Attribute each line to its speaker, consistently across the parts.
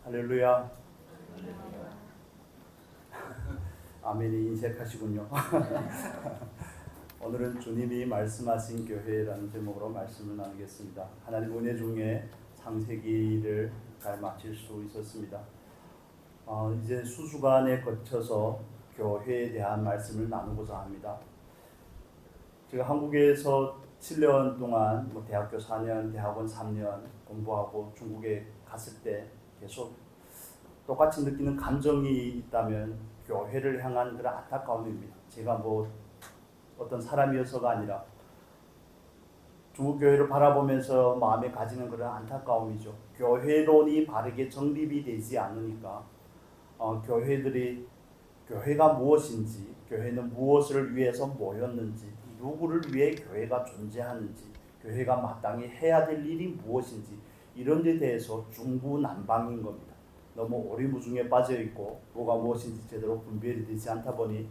Speaker 1: 할렐루야. 아멘이 인색하시군요. 오늘은 주님이 말씀하신 교회라는 제목으로 말씀을 나누겠습니다. 하나님 은혜 중에 창세기를 잘 마칠 수 있었습니다. 이제 수주간에 거쳐서 교회에 대한 말씀을 나누고자 합니다. 제가 한국에서 7년 동안 대학교 4년, 대학원 3년 공부하고 중국에 갔을 때 계속 똑같이 느끼는 감정이 있다면 교회를 향한 그런 안타까움입니다. 제가 어떤 사람이어서가 아니라 중국 교회를 바라보면서 마음에 가지는 그런 안타까움이죠. 교회론이 바르게 정립이 되지 않으니까 교회가 무엇인지, 교회는 무엇을 위해서 모였는지, 누구를 위해 교회가 존재하는지, 교회가 마땅히 해야 될 일이 무엇인지 이런 데 대해서 중구난방인 겁니다. 너무 오리무중에 빠져있고 뭐가 무엇인지 제대로 분별이 되지 않다 보니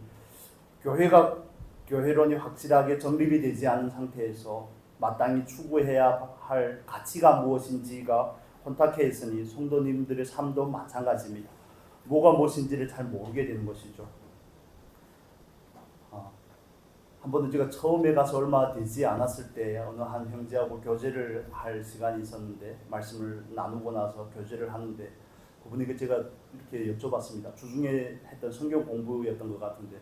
Speaker 1: 교회론이 확실하게 정립이 되지 않은 상태에서 마땅히 추구해야 할 가치가 무엇인지가 혼탁해 있으니 성도님들의 삶도 마찬가지입니다. 뭐가 무엇인지를 잘 모르게 되는 것이죠. 한 번은 제가 처음에 가서 얼마 되지 않았을 때 어느 한 형제하고 교제를 할 시간이 있었는데 말씀을 나누고 나서 교제를 하는데 그분에게 제가 이렇게 여쭤봤습니다. 주중에 했던 성경 공부였던 것 같은데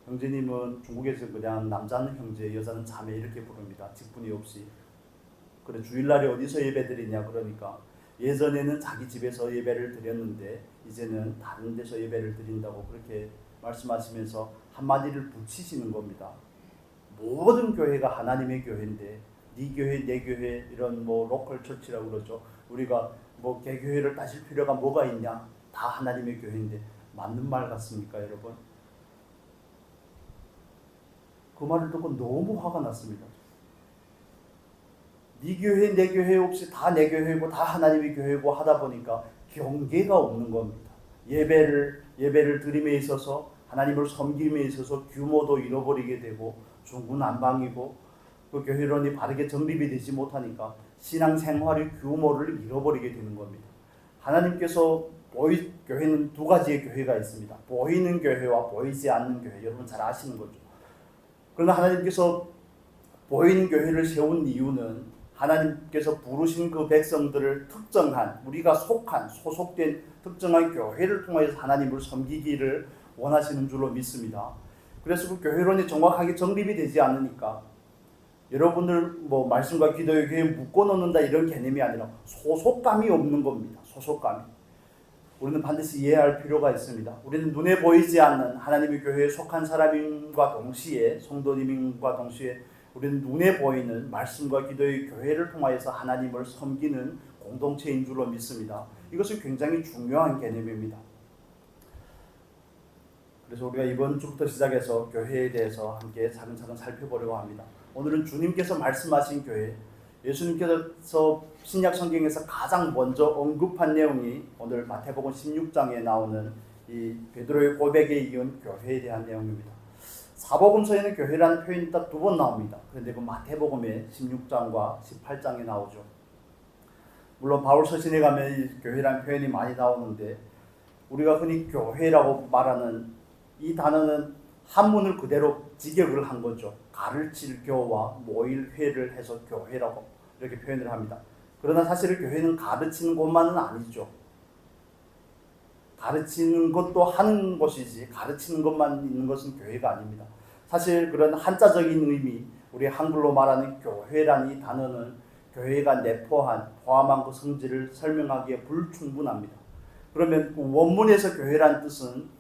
Speaker 1: 형제님은 중국에서 그냥 남자는 형제, 여자는 자매 이렇게 부릅니다. 직분이 없이. 그래 주일날에 어디서 예배 드리냐 그러니까 예전에는 자기 집에서 예배를 드렸는데 이제는 다른 데서 예배를 드린다고 그렇게 말씀하시면서 한마디를 붙이시는 겁니다. 모든 교회가 하나님의 교회인데 네 교회 내 교회 이런 로컬 처치라고 그러죠. 우리가 개교회를 따질 필요가 뭐가 있냐? 다 하나님의 교회인데 맞는 말 같습니까, 여러분? 그 말을 듣고 너무 화가 났습니다. 네 교회 내 교회 없이 다 내 교회고 다 하나님의 교회고 하다 보니까 경계가 없는 겁니다. 예배를 드림에 있어서 하나님을 섬김에 있어서 규모도 잃어버리게 되고 중구난방이고 그 교회론이 바르게 정립이 되지 못하니까 신앙생활의 규모를 잃어버리게 되는 겁니다. 하나님께서 교회는 두 가지의 교회가 있습니다. 보이는 교회와 보이지 않는 교회. 여러분 잘 아시는 거죠. 그러나 하나님께서 보이는 교회를 세운 이유는 하나님께서 부르신 그 백성들을 특정한 우리가 소속된 특정한 교회를 통해서 하나님을 섬기기를 원하시는 줄로 믿습니다. 그래서 그 교회론이 정확하게 정립이 되지 않으니까 여러분들 말씀과 기도의 교회에 묶어놓는다 이런 개념이 아니라 소속감이 없는 겁니다. 소속감이. 우리는 반드시 이해할 필요가 있습니다. 우리는 눈에 보이지 않는 하나님의 교회에 속한 사람임과 동시에 성도님과 동시에 우리는 눈에 보이는 말씀과 기도의 교회를 통하여서 하나님을 섬기는 공동체인 줄로 믿습니다. 이것은 굉장히 중요한 개념입니다. 그래서 우리가 이번 주부터 시작해서 교회에 대해서 함께 차근차근 살펴보려고 합니다. 오늘은 주님께서 말씀하신 교회, 예수님께서 신약 성경에서 가장 먼저 언급한 내용이 오늘 마태복음 16장에 나오는 이 베드로의 고백에 이은 교회에 대한 내용입니다. 사복음서에는 교회라는 표현이 딱 두 번 나옵니다. 그런데 그 마태복음에 16장과 18장에 나오죠. 물론 바울 서신에 가면 이 교회라는 표현이 많이 나오는데 우리가 흔히 교회라고 말하는 이 단어는 한문을 그대로 직역을 한 거죠. 가르칠 교와 모일 회를 해서 교회라고 이렇게 표현을 합니다. 그러나 사실은 교회는 가르치는 곳만은 아니죠. 가르치는 것도 하는 것이지 가르치는 것만 있는 것은 교회가 아닙니다. 사실 그런 한자적인 의미, 우리 한글로 말하는 교회라는 이 단어는 교회가 포함한 그 성질을 설명하기에 불충분합니다. 그러면 그 원문에서 교회라는 뜻은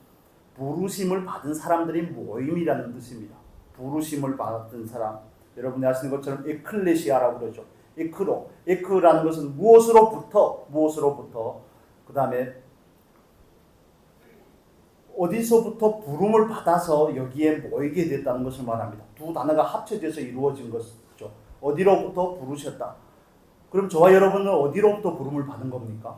Speaker 1: 부르심을 받은 사람들이 모임이라는 뜻입니다. 부르심을 받은 사람. 여러분이 아시는 것처럼 에클레시아라고 그러죠. 에크라는 것은 무엇으로부터 그 다음에 어디서부터 부름을 받아서 여기에 모이게 됐다는 것을 말합니다. 두 단어가 합쳐져서 이루어진 것이죠. 어디로부터 부르셨다. 그럼 저와 여러분은 어디로부터 부름을 받은 겁니까?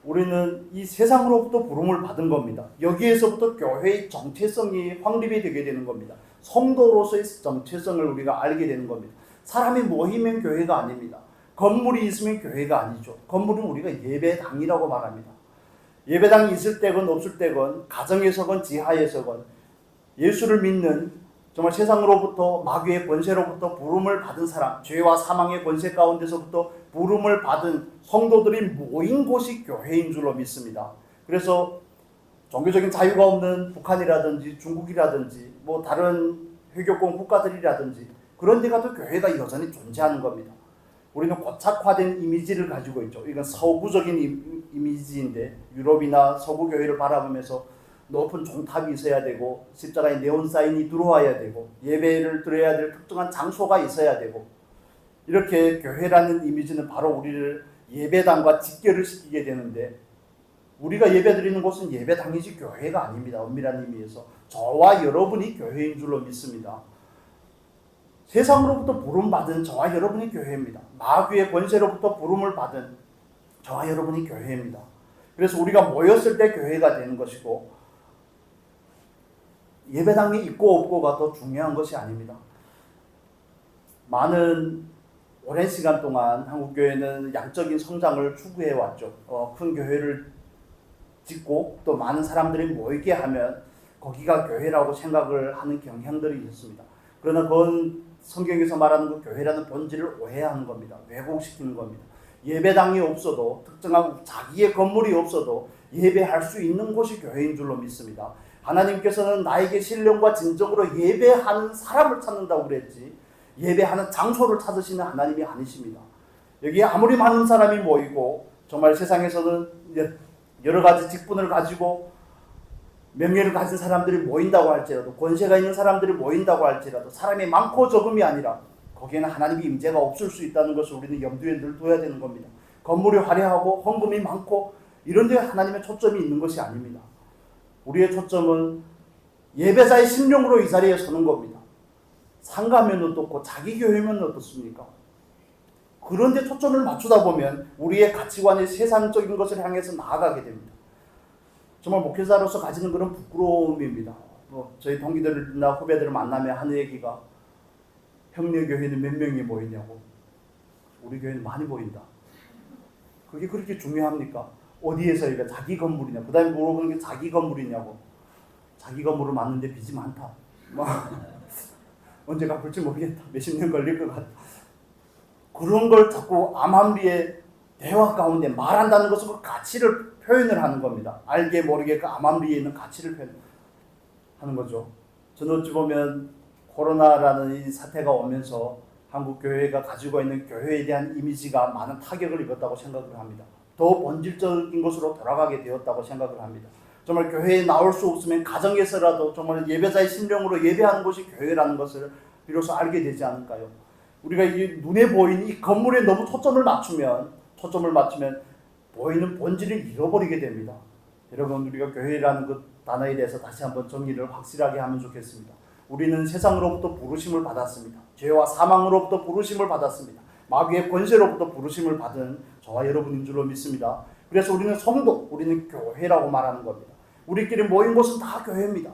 Speaker 1: 우리는 이 세상으로부터 부름을 받은 겁니다. 여기에서부터 교회의 정체성이 확립이 되게 되는 겁니다. 성도로서의 정체성을 우리가 알게 되는 겁니다. 사람이 모이면 교회가 아닙니다. 건물이 있으면 교회가 아니죠. 건물은 우리가 예배당이라고 말합니다. 예배당이 있을 때건 없을 때건 가정에서건 지하에서건 예수를 믿는 정말 세상으로부터 마귀의 권세로부터 부름을 받은 사람, 죄와 사망의 권세 가운데서부터 부름을 받은 성도들이 모인 곳이 교회인 줄로 믿습니다. 그래서 종교적인 자유가 없는 북한이라든지 중국이라든지 뭐 다른 회교권 국가들이라든지 그런 데 가도 교회가 여전히 존재하는 겁니다. 우리는 고착화된 이미지를 가지고 있죠. 이건 서구적인 이미지인데 유럽이나 서구 교회를 바라보면서 높은 종탑이 있어야 되고 십자가에 네온 사인이 들어와야 되고 예배를 드려야 될 특정한 장소가 있어야 되고 이렇게 교회라는 이미지는 바로 우리를 예배당과 직결을 시키게 되는데 우리가 예배드리는 곳은 예배당이지 교회가 아닙니다. 엄밀한 의미에서 저와 여러분이 교회인 줄로 믿습니다. 세상으로부터 부름받은 저와 여러분이 교회입니다. 마귀의 권세로부터 부름을 받은 저와 여러분이 교회입니다. 그래서 우리가 모였을 때 교회가 되는 것이고 예배당이 있고 없고가 더 중요한 것이 아닙니다. 많은 오랜 시간 동안 한국교회는 양적인 성장을 추구해 왔죠. 큰 교회를 짓고 또 많은 사람들이 모이게 하면 거기가 교회라고 생각을 하는 경향들이 있습니다. 그러나 그건 성경에서 말하는 그 교회라는 본질을 오해하는 겁니다. 왜곡시키는 겁니다. 예배당이 없어도 특정한 자기의 건물이 없어도 예배할 수 있는 곳이 교회인 줄로 믿습니다. 하나님께서는 나에게 신령과 진정으로 예배하는 사람을 찾는다고 그랬지 예배하는 장소를 찾으시는 하나님이 아니십니다. 여기에 아무리 많은 사람이 모이고 정말 세상에서는 여러 가지 직분을 가지고 명예를 가진 사람들이 모인다고 할지라도 권세가 있는 사람들이 모인다고 할지라도 사람이 많고 적음이 아니라 거기에는 하나님의 임재가 없을 수 있다는 것을 우리는 염두에 늘 둬야 되는 겁니다. 건물이 화려하고 헌금이 많고 이런 데 하나님의 초점이 있는 것이 아닙니다. 우리의 초점은 예배자의 심령으로 이 자리에 서는 겁니다. 상가면 어떻고 자기 교회면 어떻습니까? 그런데 초점을 맞추다 보면 우리의 가치관이 세상적인 것을 향해서 나아가게 됩니다. 정말 목회자로서 가지는 그런 부끄러움입니다. 저희 동기들이나 후배들을 만나면 하는 얘기가 형네 교회는 몇 명이 모이냐고. 우리 교회는 많이 모인다. 그게 그렇게 중요합니까? 어디에서 이거 자기 건물이냐. 그 다음에 물어보는 게 자기 건물이냐고. 자기 건물을 맞는데 빚이 많다. 언제 갚을지 모르겠다. 몇십 년 걸릴 것 같다. 그런 걸 자꾸 암암리의 대화 가운데 말한다는 것은 그 가치를 표현을 하는 겁니다. 알게 모르게 그 암암리에 있는 가치를 표현하는 거죠. 저는 어찌 보면 코로나라는 이 사태가 오면서 한국 교회가 가지고 있는 교회에 대한 이미지가 많은 타격을 입었다고 생각을 합니다. 더 본질적인 것으로 돌아가게 되었다고 생각을 합니다. 정말 교회에 나올 수 없으면 가정에서라도 정말 예배자의 심령으로 예배하는 것이 교회라는 것을 비로소 알게 되지 않을까요? 우리가 이 눈에 보이는 이 건물에 너무 초점을 맞추면 보이는 본질을 잃어버리게 됩니다. 여러분 우리가 교회라는 그 단어에 대해서 다시 한번 정리를 확실하게 하면 좋겠습니다. 우리는 세상으로부터 부르심을 받았습니다. 죄와 사망으로부터 부르심을 받았습니다. 마귀의 권세로부터 부르심을 받은 저와 여러분인 줄로 믿습니다. 그래서 우리는 성도, 우리는 교회라고 말하는 겁니다. 우리끼리 모인 곳은 다 교회입니다.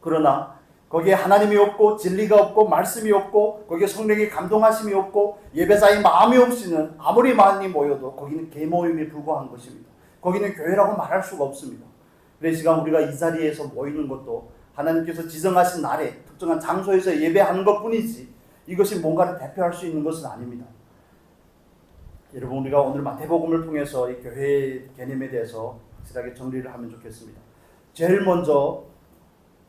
Speaker 1: 그러나 거기에 하나님이 없고 진리가 없고 말씀이 없고 거기에 성령의 감동하심이 없고 예배자의 마음이 없이는 아무리 많이 모여도 거기는 개모임에 불과한 것입니다. 거기는 교회라고 말할 수가 없습니다. 그래서 시간 우리가 이 자리에서 모이는 것도 하나님께서 지정하신 날에 특정한 장소에서 예배하는 것뿐이지 이것이 뭔가를 대표할 수 있는 것은 아닙니다. 여러분 우리가 오늘 마태복음을 통해서 이 교회의 개념에 대해서 확실하게 정리를 하면 좋겠습니다. 제일 먼저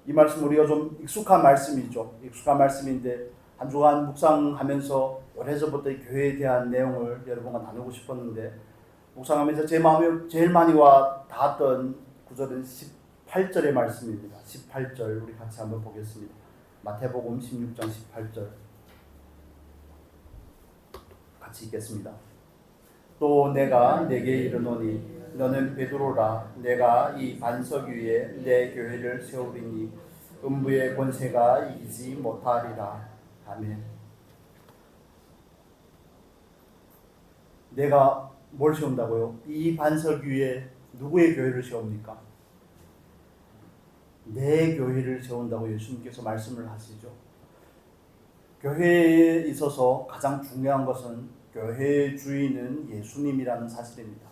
Speaker 1: 이 말씀 우리가 좀 익숙한 말씀이죠. 익숙한 말씀인데 한 주간 묵상하면서 오래전부터 이 교회에 대한 내용을 여러분과 나누고 싶었는데 묵상하면서 제 마음에 제일 많이 와 닿았던 구절은 18절의 말씀입니다. 18절 우리 같이 한번 보겠습니다. 마태복음 16장 18절 같이 읽겠습니다. 또 내가 내게 이르노니 너는 베드로라. 내가 이 반석 위에 내 교회를 세우리니 음부의 권세가 이기지 못하리라. 아멘. 내가 뭘 세운다고요? 이 반석 위에 누구의 교회를 세웁니까? 내 교회를 세운다고 예수님께서 말씀을 하시죠. 교회에 있어서 가장 중요한 것은 교회의 주인은 예수님이라는 사실입니다.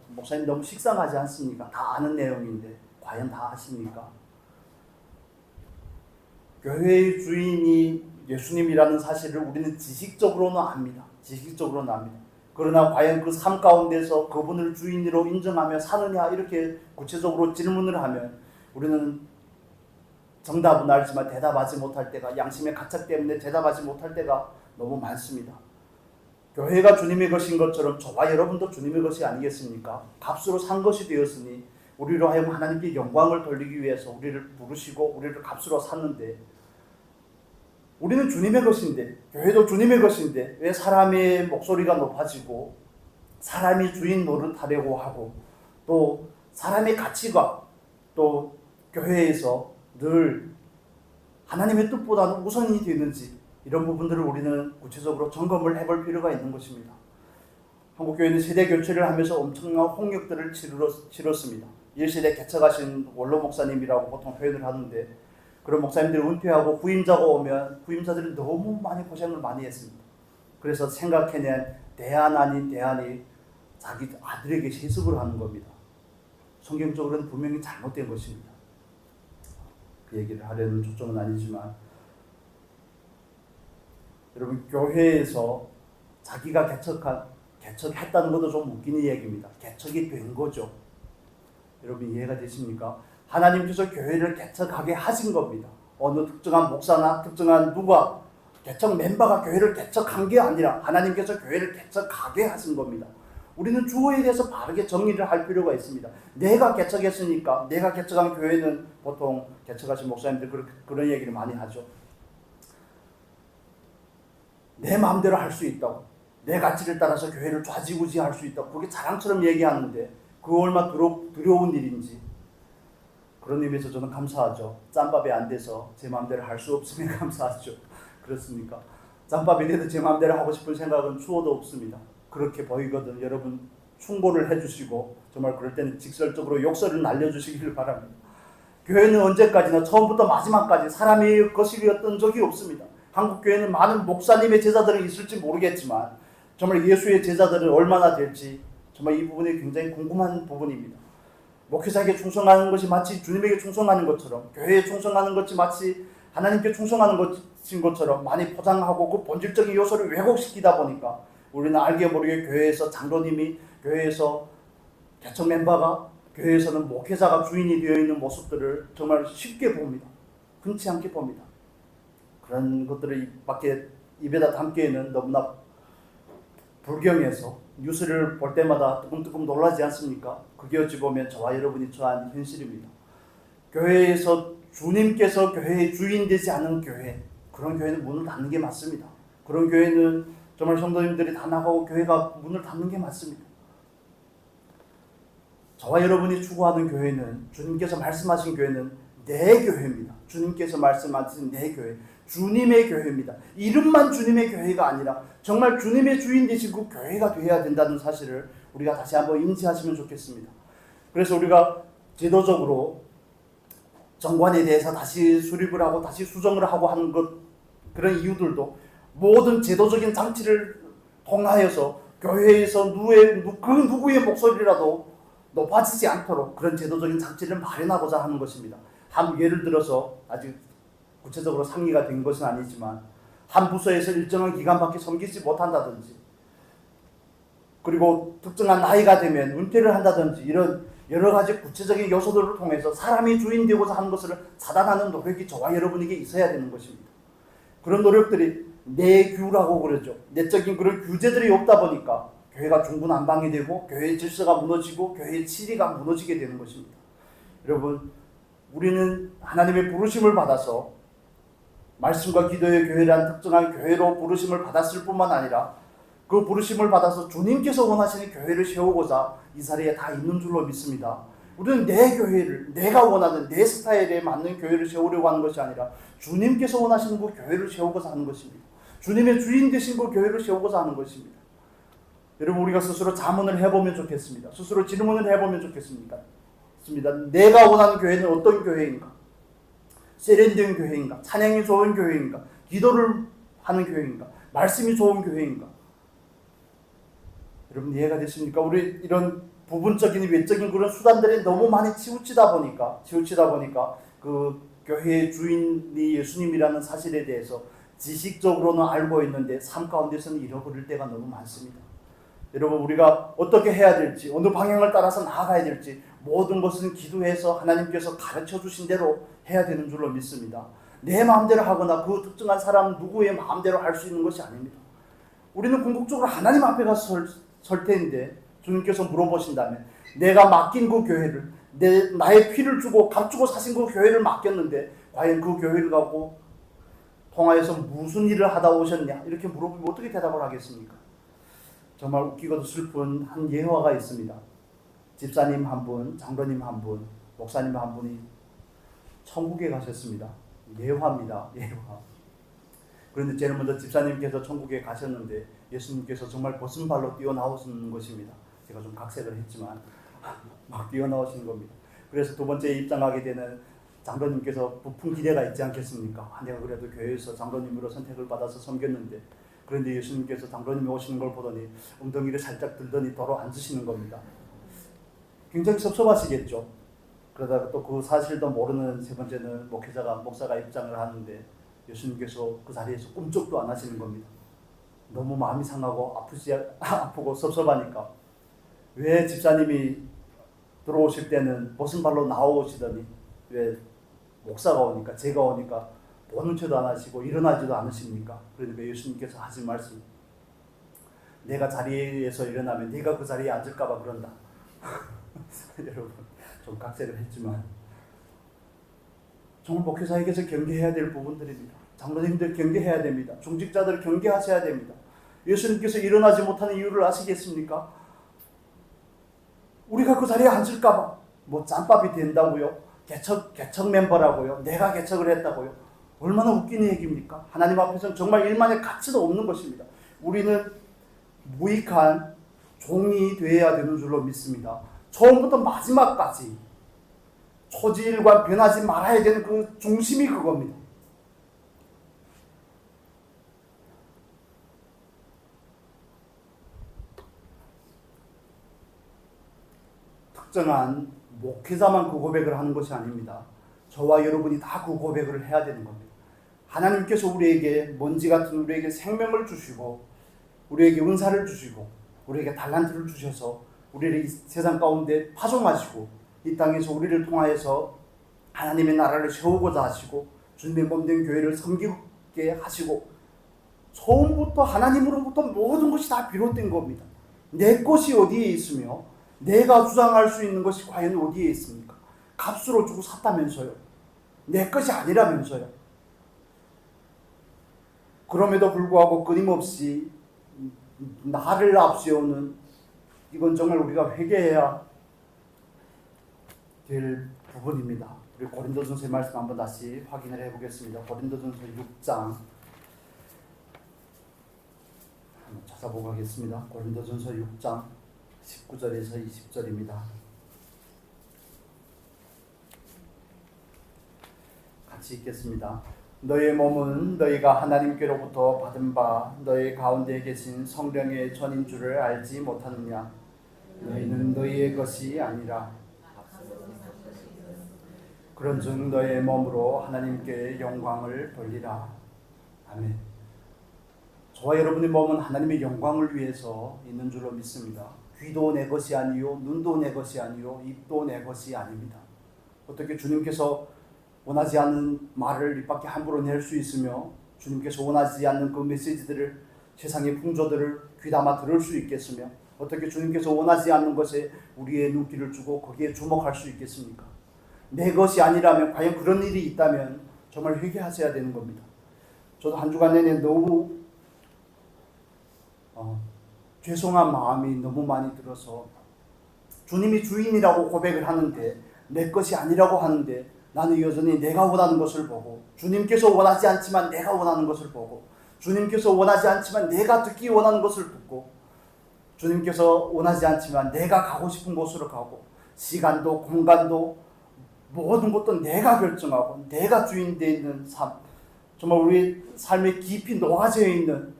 Speaker 1: 목사님 너무 식상하지 않습니까? 다 아는 내용인데 과연 다 아십니까? 교회의 주인이 예수님이라는 사실을 우리는 지식적으로는 압니다. 지식적으로는 압니다. 그러나 과연 그 삶 가운데서 그분을 주인으로 인정하며 사느냐 이렇게 구체적으로 질문을 하면 우리는 정답은 알지만 대답하지 못할 때가, 양심의 가책 때문에 대답하지 못할 때가 너무 많습니다. 교회가 주님의 것인 것처럼 저와 여러분도 주님의 것이 아니겠습니까? 값으로 산 것이 되었으니 우리로 하여금 하나님께 영광을 돌리기 위해서 우리를 부르시고 우리를 값으로 샀는데, 우리는 주님의 것인데, 교회도 주님의 것인데 왜 사람의 목소리가 높아지고 사람이 주인 노릇하려고 하고 또 사람의 가치가 또 교회에서 늘 하나님의 뜻보다는 우선이 되는지, 이런 부분들을 우리는 구체적으로 점검을 해볼 필요가 있는 것입니다. 한국교회는 세대 교체를 하면서 엄청난 홍역들을 치렀습니다. 1세대 개척하신 원로 목사님이라고 보통 표현을 하는데, 그런 목사님들이 은퇴하고 후임자가 오면 후임자들이 너무 많이 고생을 많이 했습니다. 그래서 생각해낸 대안 아닌 대안이 자기 아들에게 세습을 하는 겁니다. 성경적으로는 분명히 잘못된 것입니다. 그 얘기를 하려는 초점은 아니지만, 여러분, 교회에서 자기가 개척했다는 것도 좀 웃기는 얘기입니다. 개척이 된 거죠. 여러분 이해가 되십니까? 하나님께서 교회를 개척하게 하신 겁니다. 어느 특정한 목사나 특정한 누가 개척 멤버가 교회를 개척한 게 아니라 하나님께서 교회를 개척하게 하신 겁니다. 우리는 주어에 대해서 바르게 정리를 할 필요가 있습니다. 내가 개척했으니까, 내가 개척한 교회는, 보통 개척하신 목사님들 그런 얘기를 많이 하죠. 내 마음대로 할 수 있다고, 내 가치를 따라서 교회를 좌지우지할 수 있다고 그렇게 자랑처럼 얘기하는데 그 얼마나 두려운 일인지, 그런 의미에서 저는 감사하죠. 짬밥이 안 돼서 제 마음대로 할 수 없으면 감사하죠. 그렇습니까? 짬밥이 돼도 제 마음대로 하고 싶은 생각은 추호도 없습니다. 그렇게 보이거든. 여러분 충고를 해주시고 정말 그럴 때는 직설적으로 욕설을 날려주시기를 바랍니다. 교회는 언제까지나 처음부터 마지막까지 사람의 것이었던 적이 없습니다. 한국교회는 많은 목사님의 제자들은 있을지 모르겠지만 정말 예수의 제자들은 얼마나 될지 정말 이 부분이 굉장히 궁금한 부분입니다. 목회자에게 충성하는 것이 마치 주님에게 충성하는 것처럼, 교회에 충성하는 것이 마치 하나님께 충성하는 것인 것처럼 많이 포장하고 그 본질적인 요소를 왜곡시키다 보니까 우리는 알게 모르게 교회에서 장로님이, 교회에서 개척 멤버가, 교회에서는 목회자가 주인이 되어 있는 모습들을 정말 쉽게 봅니다. 흔치 않게 봅니다. 그런 것들을 입에다 담기에는 너무나 불경해서 뉴스를 볼 때마다 뜨끔뜨끔 놀라지 않습니까? 그게 어찌 보면 저와 여러분이 처한 현실입니다. 교회에서 주님께서 교회의 주인 되지 않은 교회, 그런 교회는 문을 닫는 게 맞습니다. 그런 교회는 정말 성도님들이 다 나가고 교회가 문을 닫는 게 맞습니다. 저와 여러분이 추구하는 교회는, 주님께서 말씀하신 교회는 내 교회입니다. 주님께서 말씀하신 내 교회, 주님의 교회입니다. 이름만 주님의 교회가 아니라 정말 주님의 주인 되신 그 교회가 되어야 된다는 사실을 우리가 다시 한번 인지하시면 좋겠습니다. 그래서 우리가 제도적으로 정관에 대해서 다시 수립을 하고 다시 수정을 하고 하는 것, 그런 이유들도 모든 제도적인 장치를 통하여서 교회에서 그 누구의 목소리라도 높아지지 않도록 그런 제도적인 장치를 마련하고자 하는 것입니다. 예를 들어서 아직 구체적으로 상의가 된 것은 아니지만 한 부서에서 일정한 기간밖에 섬기지 못한다든지, 그리고 특정한 나이가 되면 은퇴를 한다든지, 이런 여러 가지 구체적인 요소들을 통해서 사람이 주인 되고자 하는 것을 차단하는 노력이 저와 여러분에게 있어야 되는 것입니다. 그런 노력들이 내규라고 그러죠. 내적인 그런 규제들이 없다 보니까 교회가 중구난방이 되고 교회의 질서가 무너지고 교회의 치리가 무너지게 되는 것입니다. 여러분, 우리는 하나님의 부르심을 받아서 말씀과 기도의 교회란 특정한 교회로 부르심을 받았을 뿐만 아니라 그 부르심을 받아서 주님께서 원하시는 교회를 세우고자 이 자리에 다 있는 줄로 믿습니다. 우리는 내 교회를, 내가 원하는 내 스타일에 맞는 교회를 세우려고 하는 것이 아니라 주님께서 원하시는 그 교회를 세우고자 하는 것입니다. 주님의 주인 되신 그 교회를 세우고자 하는 것입니다. 여러분, 우리가 스스로 자문을 해보면 좋겠습니다. 스스로 질문을 해보면 좋겠습니까? 내가 원하는 교회는 어떤 교회인가? 세련된 교회인가? 찬양이 좋은 교회인가? 기도를 하는 교회인가? 말씀이 좋은 교회인가? 여러분 이해가 되십니까? 우리 이런 부분적인 외적인 그런 수단들이 너무 많이 치우치다 보니까 그 교회의 주인이 예수님이라는 사실에 대해서 지식적으로는 알고 있는데 삶 가운데서는 잃어버릴 때가 너무 많습니다. 여러분 우리가 어떻게 해야 될지, 어느 방향을 따라서 나아가야 될지 모든 것은 기도해서 하나님께서 가르쳐 주신 대로 해야 되는 줄로 믿습니다. 내 마음대로 하거나 그 특정한 사람 누구의 마음대로 할 수 있는 것이 아닙니다. 우리는 궁극적으로 하나님 앞에 가서 설 텐데 주님께서 물어보신다면 내가 맡긴 그 교회를 나의 피를 주고 값 주고 사신 그 교회를 맡겼는데 과연 그 교회를 가고 통화해서 무슨 일을 하다 오셨냐 이렇게 물어보면 어떻게 대답을 하겠습니까? 정말 웃기고도 슬픈 한 예화가 있습니다. 집사님 한 분, 장로님 한 분, 목사님 한 분이 천국에 가셨습니다. 예화입니다. 예화. 그런데 제일 먼저 집사님께서 천국에 가셨는데 예수님께서 정말 벗은발로 뛰어나오시는 것입니다. 제가 좀 각색을 했지만 막 뛰어나오시는 겁니다. 그래서 두 번째 입장하게 되는 장로님께서 부푼 기대가 있지 않겠습니까? 내가 그래도 교회에서 장로님으로 선택을 받아서 섬겼는데, 그런데 예수님께서 장로님이 오시는 걸 보더니 엉덩이를 살짝 들더니 도로 앉으시는 겁니다. 굉장히 섭섭하시겠죠. 그러다가 또 그 사실도 모르는 세 번째는 목사가 입장을 하는데 예수님께서 그 자리에서 꿈쩍도 안 하시는 겁니다. 너무 마음이 상하고 아프고 섭섭하니까. 왜 집사님이 들어오실 때는 벗은발로 나오시더니 왜 목사가 오니까, 제가 오니까 보는 척도 안 하시고 일어나지도 않으십니까? 그런데 예수님께서 하신 말씀, 내가 자리에서 일어나면 네가 그 자리에 앉을까 봐 그런다. 여러분 좀 각색을 했지만 정말 목회자에게서 경계해야 될 부분들입니다. 장로님들 경계해야 됩니다. 중직자들 경계하셔야 됩니다. 예수님께서 일어나지 못하는 이유를 아시겠습니까? 우리가 그 자리에 앉을까 봐. 뭐 짬밥이 된다고요? 개척 멤버라고요? 내가 개척을 했다고요? 얼마나 웃기는 얘기입니까? 하나님 앞에서는 정말 일만의 가치도 없는 것입니다. 우리는 무익한 종이 되어야 되는 줄로 믿습니다. 처음부터 마지막까지 초지일관 변하지 말아야 되는 그 중심이 그겁니다. 특정한 목회자만 그 고백을 하는 것이 아닙니다. 저와 여러분이 다 그 고백을 해야 되는 겁니다. 하나님께서 우리에게 먼지 같은 우리에게 생명을 주시고 우리에게 은사를 주시고 우리에게 달란트를 주셔서 우리를 이 세상 가운데 파송하시고 이 땅에서 우리를 통하여서 하나님의 나라를 세우고자 하시고 주님의 몸된 교회를 섬기게 하시고 처음부터 하나님으로부터 모든 것이 다 비롯된 겁니다. 내 것이 어디에 있으며 내가 주장할 수 있는 것이 과연 어디에 있습니까? 값으로 주고 샀다면서요. 내 것이 아니라면서요. 그럼에도 불구하고 끊임없이 나를 앞세우는, 이건 정말 우리가 회개해야 될 부분입니다. 우리 고린도전서의 말씀 한번 다시 확인을 해보겠습니다. 고린도전서 6장 한번 찾아보고 가겠습니다. 고린도전서 6장 19절에서 20절입니다. 같이 읽겠습니다. 너의 몸은 너희가 하나님께로부터 받은 바 너희 가운데 계신 성령의 전인 줄을 알지 못하느냐? 너희는 너희의 것이 아니라 그런즉 너의 몸으로 하나님께 영광을 돌리라. 아멘. 저와 여러분의 몸은 하나님의 영광을 위해서 있는 줄로 믿습니다. 귀도 내 것이 아니요, 눈도 내 것이 아니요, 입도 내 것이 아닙니다. 어떻게 주님께서 원하지 않는 말을 입 밖에 함부로 낼 수 있으며 주님께서 원하지 않는 그 메시지들을, 세상의 풍조들을 귀담아 들을 수 있겠으며 어떻게 주님께서 원하지 않는 것에 우리의 눈길을 주고 거기에 주목할 수 있겠습니까? 내 것이 아니라면, 과연 그런 일이 있다면 정말 회개하셔야 되는 겁니다. 저도 한 주간 내내 너무 죄송한 마음이 너무 많이 들어서 주님이 주인이라고 고백을 하는데 내 것이 아니라고 하는데 나는 여전히 내가 원하는 것을 보고, 주님께서 원하지 않지만 내가 원하는 것을 보고, 주님께서 원하지 않지만 내가 듣기 원하는 것을 듣고, 주님께서 원하지 않지만 내가 가고 싶은 곳으로 가고, 시간도 공간도 모든 것도 내가 결정하고 내가 주인 되어 있는 삶, 정말 우리 삶에 깊이 녹아져 있는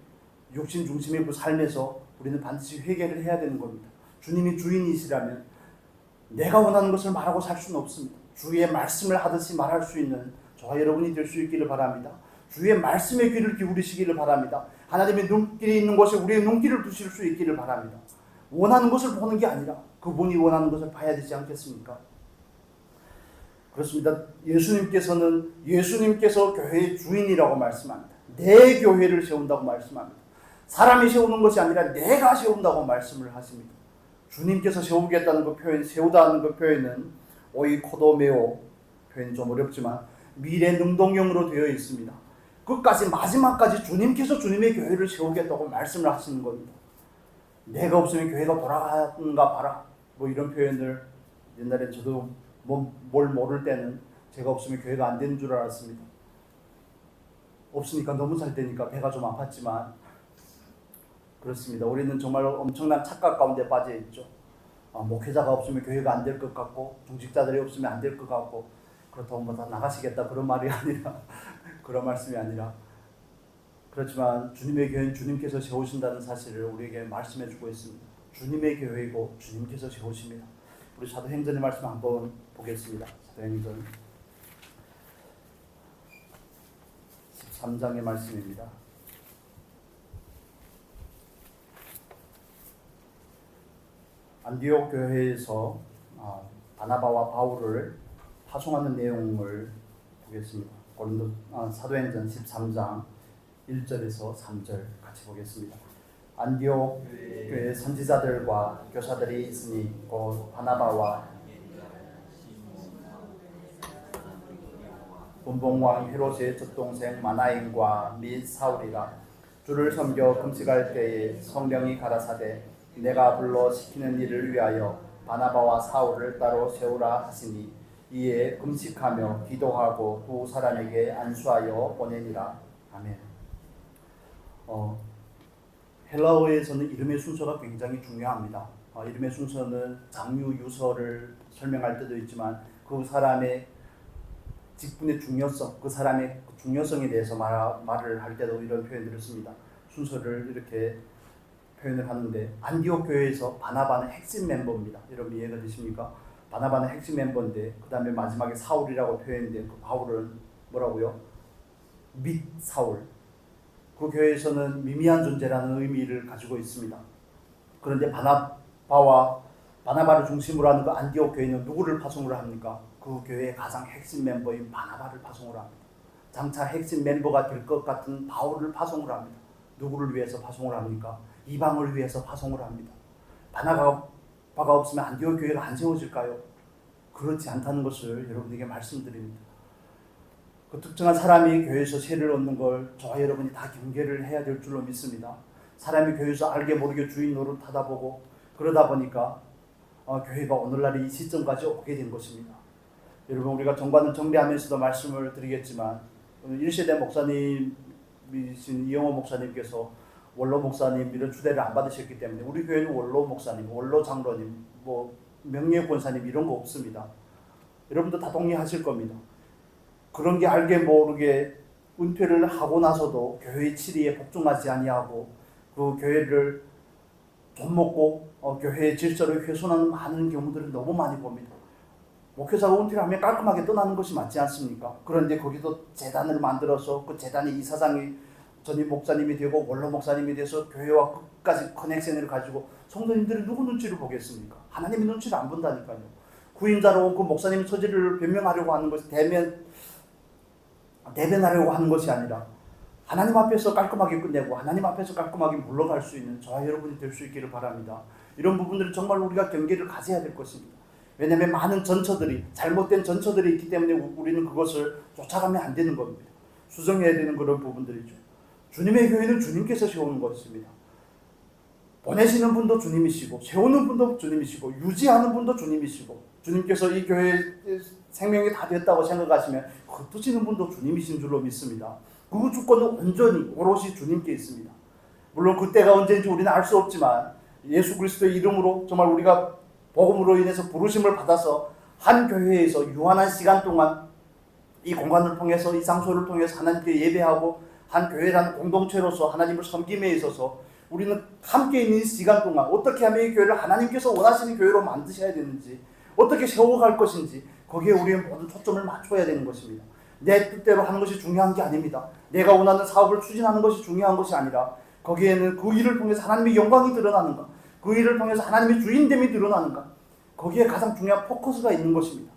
Speaker 1: 육신 중심의 그 삶에서 우리는 반드시 회개를 해야 되는 겁니다. 주님이 주인이시라면 내가 원하는 것을 말하고 살 수는 없습니다. 주의 말씀을 하듯이 말할 수 있는 저와 여러분이 될 수 있기를 바랍니다. 주의 말씀에 귀를 기울이시기를 바랍니다. 하나님의 눈길이 있는 곳에 우리의 눈길을 두실 수 있기를 바랍니다. 원하는 것을 보는 게 아니라 그분이 원하는 것을 봐야 되지 않겠습니까? 그렇습니다. 예수님께서 교회의 주인이라고 말씀합니다. 내 교회를 세운다고 말씀합니다. 사람이 세우는 것이 아니라 내가 세운다고 말씀을 하십니다. 주님께서 세우겠다는 그 표현, 세우다는 그 표현은 오이코도메오 표현이 좀 어렵지만 미래 능동형으로 되어 있습니다. 끝까지 마지막까지 주님께서 주님의 교회를 세우겠다고 말씀을 하시는 겁니다. 내가 없으면 교회가 돌아가는가 봐라. 뭐 이런 표현을 옛날에 저도 뭘 모를 때는 제가 없으면 교회가 안 되는 줄 알았습니다. 없으니까 너무 잘 되니까 배가 좀 아팠지만 그렇습니다. 우리는 정말 엄청난 착각 가운데 빠져 있죠. 목회자가 없으면 교회가 안 될 것 같고 중직자들이 없으면 안 될 것 같고 그렇다고 뭐 다 나가시겠다 그런 말이 아니라 그런 말씀이 아니라 그렇지만 주님의 교회는 주님께서 세우신다는 사실을 우리에게 말씀해 주고 있습니다. 주님의 교회이고 주님께서 세우십니다. 우리 사도행전의 말씀 한번 보겠습니다. 사도행전 13장의 말씀입니다. 안디옥 교회에서 바나바와 바울을 파송하는 내용을 보겠습니다. 사도행전 13장 1절에서 3절 같이 보겠습니다. 안디옥 교회 선지자들과 교사들이 있으니 곧 바나바와 분봉왕 헤롯의 젖동생 마나인과 및 사울이라 주를 섬겨 금식할 때에 성령이 가라사대 내가 불러 시키는 일을 위하여 바나바와 사울을 따로 세우라 하시니 이에 금식하며 기도하고 두 사람에게 안수하여 보내니라. 아멘. 헬라어에서는 이름의 순서가 굉장히 중요합니다. 이름의 순서는 장유 유서를 설명할 때도 있지만 그 사람의 직분의 중요성, 그 사람의 중요성에 대해서 말을 할 때도 이런 표현들을 씁니다. 순서를 이렇게 표현을 하는데 안디옥 교회에서 바나바는 핵심 멤버입니다. 여러분 이해가 되십니까? 바나바는 핵심 멤버인데 그 다음에 마지막에 사울이라고 표현된 그 바울은 뭐라고요? 및 사울. 그 교회에서는 미미한 존재라는 의미를 가지고 있습니다. 그런데 바나바를 중심으로 하는 그 안디옥 교회는 누구를 파송을 합니까? 그 교회의 가장 핵심 멤버인 바나바를 파송을 합니다. 장차 핵심 멤버가 될 것 같은 바울을 파송을 합니다. 누구를 위해서 파송을 합니까? 이방을 위해서 파송을 합니다. 바나바가 없으면 안디옥 교회가 안 세워질까요? 그렇지 않다는 것을 여러분에게 말씀드립니다. 그 특정한 사람이 교회에서 세를 얻는 걸 저와 여러분이 다 경계를 해야 될 줄로 믿습니다. 사람이 교회에서 알게 모르게 주인 노릇하다 보고 그러다 보니까 교회가 오늘날 이 시점까지 오게 된 것입니다. 여러분 우리가 정관을 정리하면서도 말씀을 드리겠지만 1세대 목사님이신 이영호 목사님께서 원로 목사님 이런 추대를 안 받으셨기 때문에 우리 교회는 원로 목사님, 원로 장로님, 명예 권사님 이런 거 없습니다. 여러분도 다 동의하실 겁니다. 그런 게 알게 모르게 은퇴를 하고 나서도 교회의 치리에 복종하지 아니하고 그 교회를 돈 먹고 교회의 질서를 훼손하는 많은 경우들을 너무 많이 봅니다. 목회자가 은퇴를 하면 깔끔하게 떠나는 것이 맞지 않습니까? 그런데 거기도 재단을 만들어서 그 재단의 이사장이 전임 목사님이 되고 원로 목사님이 돼서 교회와 끝까지 커넥션을 가지고 성도님들이 누구 눈치를 보겠습니까? 하나님의 눈치를 안 본다니까요. 구인자로 온 그 목사님 처지를 변명하려고 하는 것이 대변하려고 하는 것이 아니라 하나님 앞에서 깔끔하게 끝내고 하나님 앞에서 깔끔하게 물러갈 수 있는 저와 여러분이 될 수 있기를 바랍니다. 이런 부분들은 정말 우리가 경계를 가져야 될 것입니다. 왜냐하면 많은 잘못된 전처들이 있기 때문에 우리는 그것을 쫓아가면 안 되는 겁니다. 수정해야 되는 그런 부분들이죠. 주님의 교회는 주님께서 세우는 것입니다. 보내시는 분도 주님이시고 세우는 분도 주님이시고 유지하는 분도 주님이시고 주님께서 이 교회의 생명이 다 됐다고 생각하시면 흩어지는 분도 주님이신 줄로 믿습니다. 그 주권은 온전히 오롯이 주님께 있습니다. 물론 그때가 언제인지 우리는 알 수 없지만 예수 그리스도의 이름으로 정말 우리가 복음으로 인해서 부르심을 받아서 한 교회에서 유한한 시간 동안 이 공간을 통해서 이 장소를 통해서 하나님께 예배하고 한 교회라는 공동체로서 하나님을 섬김에 있어서 우리는 함께 있는 시간 동안 어떻게 하면 이 교회를 하나님께서 원하시는 교회로 만드셔야 되는지, 어떻게 세워갈 것인지 거기에 우리의 모든 초점을 맞춰야 되는 것입니다. 내 뜻대로 하는 것이 중요한 게 아닙니다. 내가 원하는 사업을 추진하는 것이 중요한 것이 아니라 거기에는 그 일을 통해서 하나님의 영광이 드러나는가, 그 일을 통해서 하나님의 주인됨이 드러나는가, 거기에 가장 중요한 포커스가 있는 것입니다.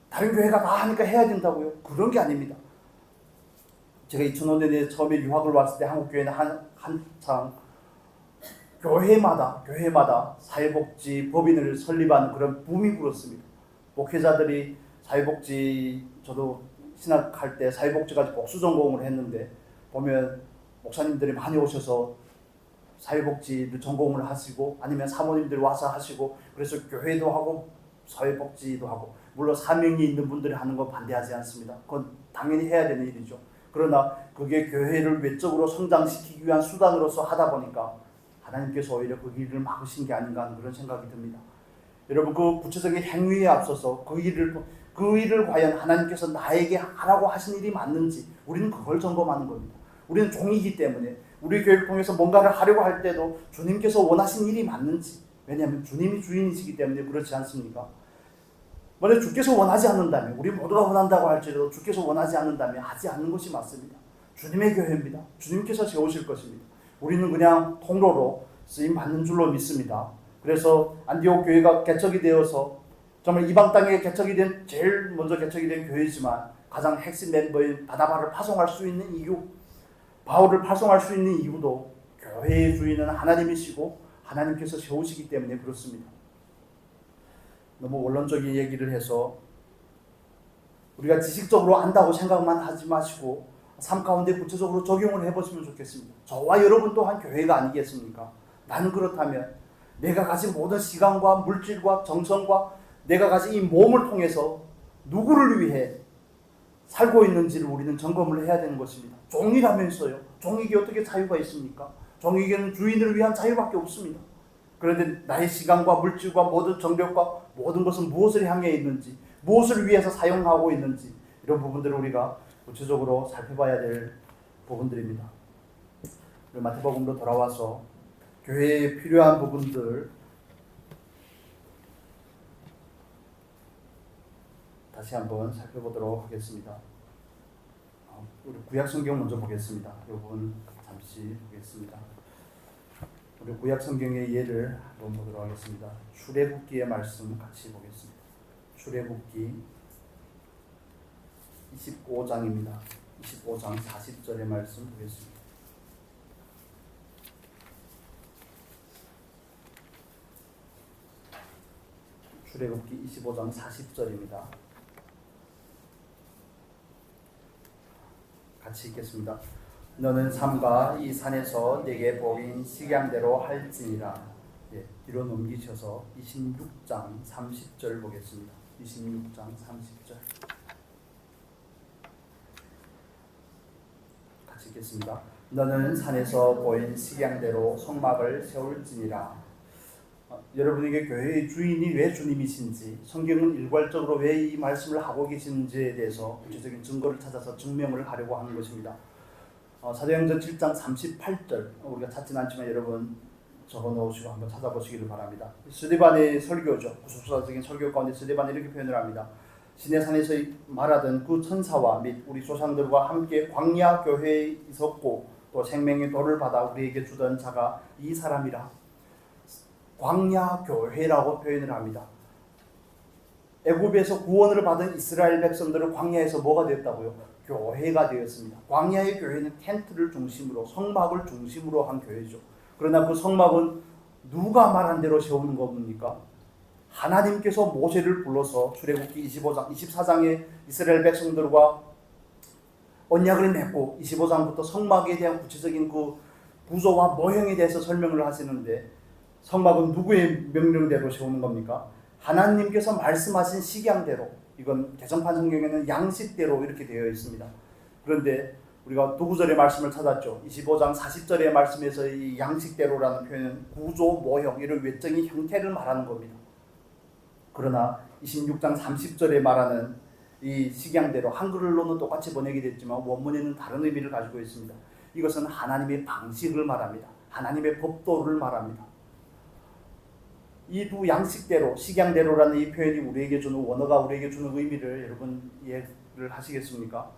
Speaker 1: 다른 교회가 다 하니까 해야 된다고요? 그런 게 아닙니다. 제가 2005년에 처음에 유학을 왔을 때 한국 교회는 한창 교회마다 사회복지 법인을 설립하는 그런 붐이 불었습니다. 목회자들이 사회복지, 저도 신학할 때 사회복지까지 복수 전공을 했는데 보면 목사님들이 많이 오셔서 사회복지를 전공을 하시고 아니면 사모님들이 와서 하시고, 그래서 교회도 하고 사회복지도 하고, 물론 사명이 있는 분들이 하는 건 반대하지 않습니다. 그건 당연히 해야 되는 일이죠. 그러나 그게 교회를 외적으로 성장시키기 위한 수단으로서 하다 보니까 하나님께서 오히려 그 일을 막으신 게 아닌가 하는 그런 생각이 듭니다. 여러분, 그 구체적인 행위에 앞서서 그 일을 과연 하나님께서 나에게 하라고 하신 일이 맞는지 우리는 그걸 점검하는 겁니다. 우리는 종이기 때문에 우리 교회를 통해서 뭔가를 하려고 할 때도 주님께서 원하신 일이 맞는지, 왜냐하면 주님이 주인이시기 때문에 그렇지 않습니까? 만약 주께서 원하지 않는다면, 우리 모두가 원한다고 할지라도 주께서 원하지 않는다면 하지 않는 것이 맞습니다. 주님의 교회입니다. 주님께서 세우실 것입니다. 우리는 그냥 통로로 쓰임 받는 줄로 믿습니다. 그래서 안디옥 교회가 개척이 되어서 정말 이방 땅에 제일 먼저 개척이 된 교회지만 가장 핵심 멤버인 바나바를 파송할 수 있는 이유, 바울을 파송할 수 있는 이유도 교회의 주인은 하나님이시고 하나님께서 세우시기 때문에 그렇습니다. 너무 원론적인 얘기를 해서 우리가 지식적으로 안다고 생각만 하지 마시고 삶 가운데 구체적으로 적용을 해보시면 좋겠습니다. 저와 여러분 또한 교회가 아니겠습니까? 나는 그렇다면 내가 가진 모든 시간과 물질과 정성과 내가 가진 이 몸을 통해서 누구를 위해 살고 있는지를 우리는 점검을 해야 되는 것입니다. 종이라면서요. 종에게 어떻게 자유가 있습니까? 종에게는 주인을 위한 자유밖에 없습니다. 그런데 나의 시간과 물질과 모든 정력과 모든 것은 무엇을 향해 있는지, 무엇을 위해서 사용하고 있는지, 이런 부분들을 우리가 구체적으로 살펴봐야 될 부분들입니다. 마태복음으로 돌아와서 교회에 필요한 부분들 다시 한번 살펴보도록 하겠습니다. 우리 구약 성경 먼저 보겠습니다. 이 부분 잠시 보겠습니다. 우리 구약 성경의 예를 한번 보도록 하겠습니다. 출애굽기의 말씀 같이 보겠습니다. 출애굽기 25장입니다. 25장 40절의 말씀 보겠습니다. 출애굽기 25장 40절입니다. 같이 읽겠습니다. 너는 삼가 이 산에서 내게 보인 식양대로 할지니라. 뒤로 넘기셔서 26장 30절 보겠습니다. 26장 30절 같이 읽겠습니다. 너는 산에서 보인 식양대로 성막을 세울지니라. 여러분에게 교회의 주인이 왜 주님이신지, 성경은 일괄적으로 왜 이 말씀을 하고 계신지에 대해서 구체적인 증거를 찾아서 증명을 하려고 하는 것입니다. 사도행전 7장 38절 우리가 찾지는 않지만 여러분 적어놓으시고 한번 찾아보시기를 바랍니다. 스데반의 설교죠. 구속사적인 설교 가운데 스데반이 이렇게 표현을 합니다. 시내산에서 말하던 그 천사와 및 우리 조상들과 함께 광야 교회에 있었고 또 생명의 돌을 받아 우리에게 주던 자가 이 사람이라. 광야 교회라고 표현을 합니다. 애굽에서 구원을 받은 이스라엘 백성들은 광야에서 뭐가 됐다고요? 교회가 되었습니다. 광야의 교회는 텐트를 중심으로, 성막을 중심으로 한 교회죠. 그러나 그 성막은 누가 말한 대로 세우는 겁니까? 하나님께서 모세를 불러서 출애굽기 24장에 이스라엘 백성들과 언약을 맺고 25장부터 성막에 대한 구체적인 그 구조와 모형에 대해서 설명을 하시는데, 성막은 누구의 명령대로 세우는 겁니까? 하나님께서 말씀하신 식양대로, 이건 개정판 성경에는 양식대로 이렇게 되어 있습니다. 그런데 우리가 두 구절의 말씀을 찾았죠. 25장 40절의 말씀에서 이 양식대로라는 표현은 구조, 모형, 이런 외적인 형태를 말하는 겁니다. 그러나 26장 30절에 말하는 이 식양대로, 한글로는 똑같이 번역이 됐지만 원문에는 다른 의미를 가지고 있습니다. 이것은 하나님의 방식을 말합니다. 하나님의 법도를 말합니다. 이 두 양식대로, 식양대로라는 이 표현이 우리에게 주는, 원어가 우리에게 주는 의미를 여러분 이해를 하시겠습니까?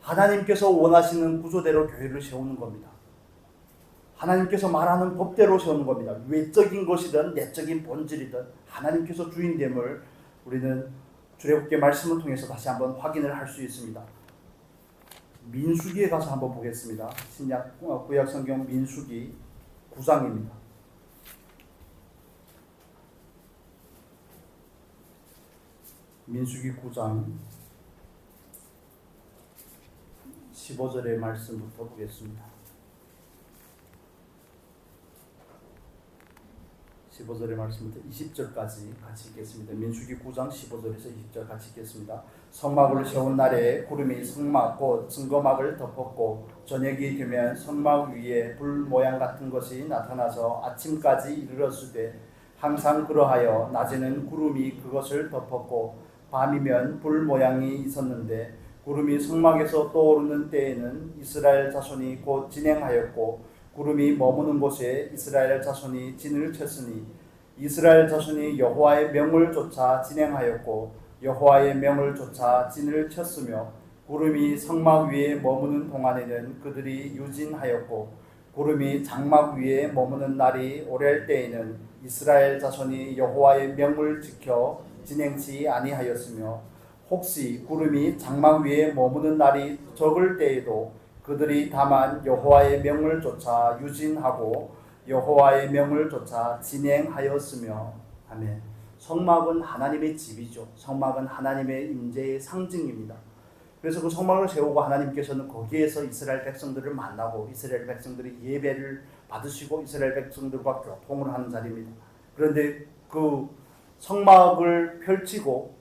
Speaker 1: 하나님께서 원하시는 구조대로 교회를 세우는 겁니다. 하나님께서 말하는 법대로 세우는 겁니다. 외적인 것이든 내적인 본질이든 하나님께서 주인됨을 우리는 출애굽기 말씀을 통해서 다시 한번 확인을 할 수 있습니다. 민수기에 가서 한번 보겠습니다. 신약 구약 성경 민수기 9장입니다. 민수기 9장 15절의 말씀부터 보겠습니다. 15절의 말씀부터 20절까지 같이 읽겠습니다. 민수기 9장 15절에서 20절 같이 읽겠습니다. 성막을 세운 날에 구름이 성막 곧 증거막을 덮었고 저녁이 되면 성막 위에 불 모양 같은 것이 나타나서 아침까지 이르렀으되 항상 그러하여 낮에는 구름이 그것을 덮었고 밤이면 불 모양이 있었는데 구름이 성막에서 떠오르는 때에는 이스라엘 자손이 곧 진행하였고 구름이 머무는 곳에 이스라엘 자손이 진을 쳤으니 이스라엘 자손이 여호와의 명을 쫓아 진행하였고 여호와의 명을 쫓아 진을 쳤으며 구름이 성막 위에 머무는 동안에는 그들이 유진하였고 구름이 장막 위에 머무는 날이 오랠 때에는 이스라엘 자손이 여호와의 명을 지켜 진행치 아니하였으며 혹시 구름이 장막 위에 머무는 날이 적을 때에도 그들이 다만 여호와의 명을 쫓아 유진하고 여호와의 명을 쫓아 진행하였으며. 아멘. 성막은 하나님의 집이죠. 성막은 하나님의 임재의 상징입니다. 그래서 그 성막을 세우고 하나님께서는 거기에서 이스라엘 백성들을 만나고 이스라엘 백성들이 예배를 받으시고 이스라엘 백성들과 교통을 하는 자리입니다. 그런데 그 성막을 펼치고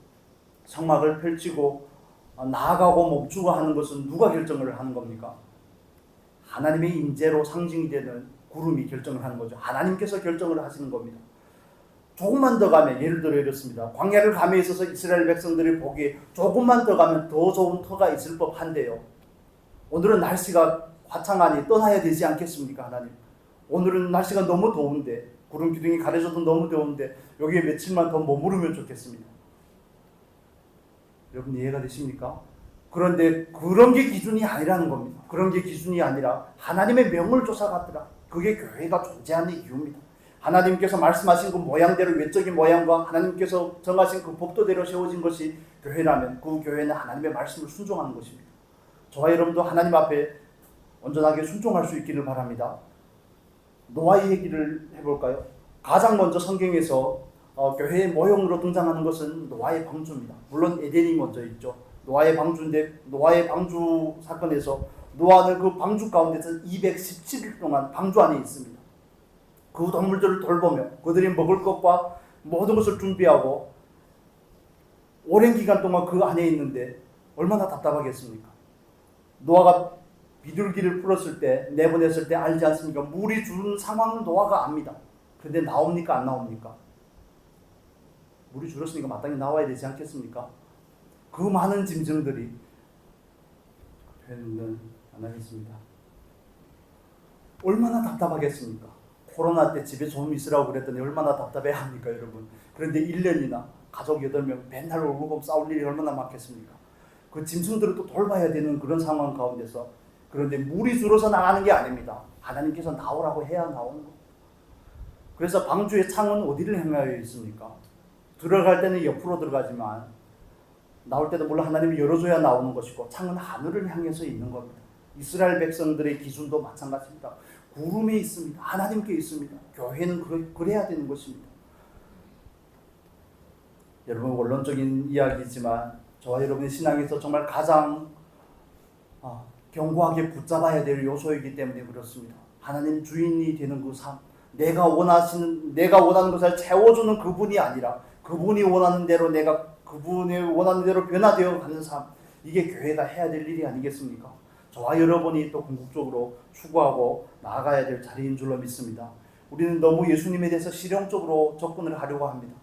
Speaker 1: 나아가고 멈추고 하는 것은 누가 결정을 하는 겁니까? 하나님의 임재로 상징이 되는 구름이 결정을 하는 거죠. 하나님께서 결정을 하시는 겁니다. 조금만 더 가면, 예를 들어 이렇습니다. 광야를 감에 있어서 이스라엘 백성들이 보기에 조금만 더 가면 더 좋은 터가 있을 법한데요. 오늘은 날씨가 화창하니 떠나야 되지 않겠습니까, 하나님? 오늘은 날씨가 너무 더운데, 구름 기둥이 가려져도 너무 더운데 여기에 며칠만 더 머무르면 좋겠습니다. 여러분 이해가 되십니까? 그런데 그런 게 기준이 아니라는 겁니다. 그런 게 기준이 아니라 하나님의 명을 쫓아갔더라. 그게 교회가 존재하는 이유입니다. 하나님께서 말씀하신 그 모양대로, 외적인 모양과 하나님께서 정하신 그 법도대로 세워진 것이 교회라면 그 교회는 하나님의 말씀을 순종하는 것입니다. 저와 여러분도 하나님 앞에 온전하게 순종할 수 있기를 바랍니다. 노아의 얘기를 해볼까요? 가장 먼저 성경에서 교회의 모형으로 등장하는 것은 노아의 방주입니다. 물론 에덴이 먼저 있죠. 노아의 방주인데 노아의 방주 사건에서 노아는 그 방주 가운데서 217일 동안 방주 안에 있습니다. 그 동물들을 돌보며 그들이 먹을 것과 모든 것을 준비하고 오랜 기간 동안 그 안에 있는데 얼마나 답답하겠습니까? 노아가 비둘기를 풀었을 때, 내보냈을 때 알지 않습니까? 물이 주는 상황을 노아가 압니다. 그런데 나옵니까? 안 나옵니까? 물이 줄었으니까 마땅히 나와야 되지 않겠습니까? 그 많은 짐승들이, 표현은 안 하겠습니다. 얼마나 답답하겠습니까? 코로나 때 집에 좀 있으라고 그랬더니 얼마나 답답해야 합니까, 여러분? 그런데 1년이나 가족 8명 맨날 울고 싸울 일이 얼마나 많겠습니까? 그 짐승들을 또 돌봐야 되는 그런 상황 가운데서, 그런데 물이 줄어서 나가는 게 아닙니다. 하나님께서 나오라고 해야 나오는 겁니다. 그래서 방주의 창은 어디를 향하여 있습니까? 들어갈 때는 옆으로 들어가지만 나올 때도 물론 하나님이 열어줘야 나오는 것이고 창은 하늘을 향해서 있는 겁니다. 이스라엘 백성들의 기준도 마찬가지입니다. 구름에 있습니다. 하나님께 있습니다. 교회는 그래야 되는 것입니다. 여러분, 원론적인 이야기지만 저와 여러분의 신앙에서 정말 가장 견고하게 붙잡아야 될 요소이기 때문에 그렇습니다. 하나님 주인이 되는 그 삶, 내가 원하는 것을 채워주는 그분이 아니라 그분이 원하는 대로 내가 그분이 원하는 대로 변화되어 가는 삶, 이게 교회가 해야 될 일이 아니겠습니까? 저와 여러분이 또 궁극적으로 추구하고 나아가야 될 자리인 줄로 믿습니다. 우리는 너무 예수님에 대해서 실용적으로 접근을 하려고 합니다.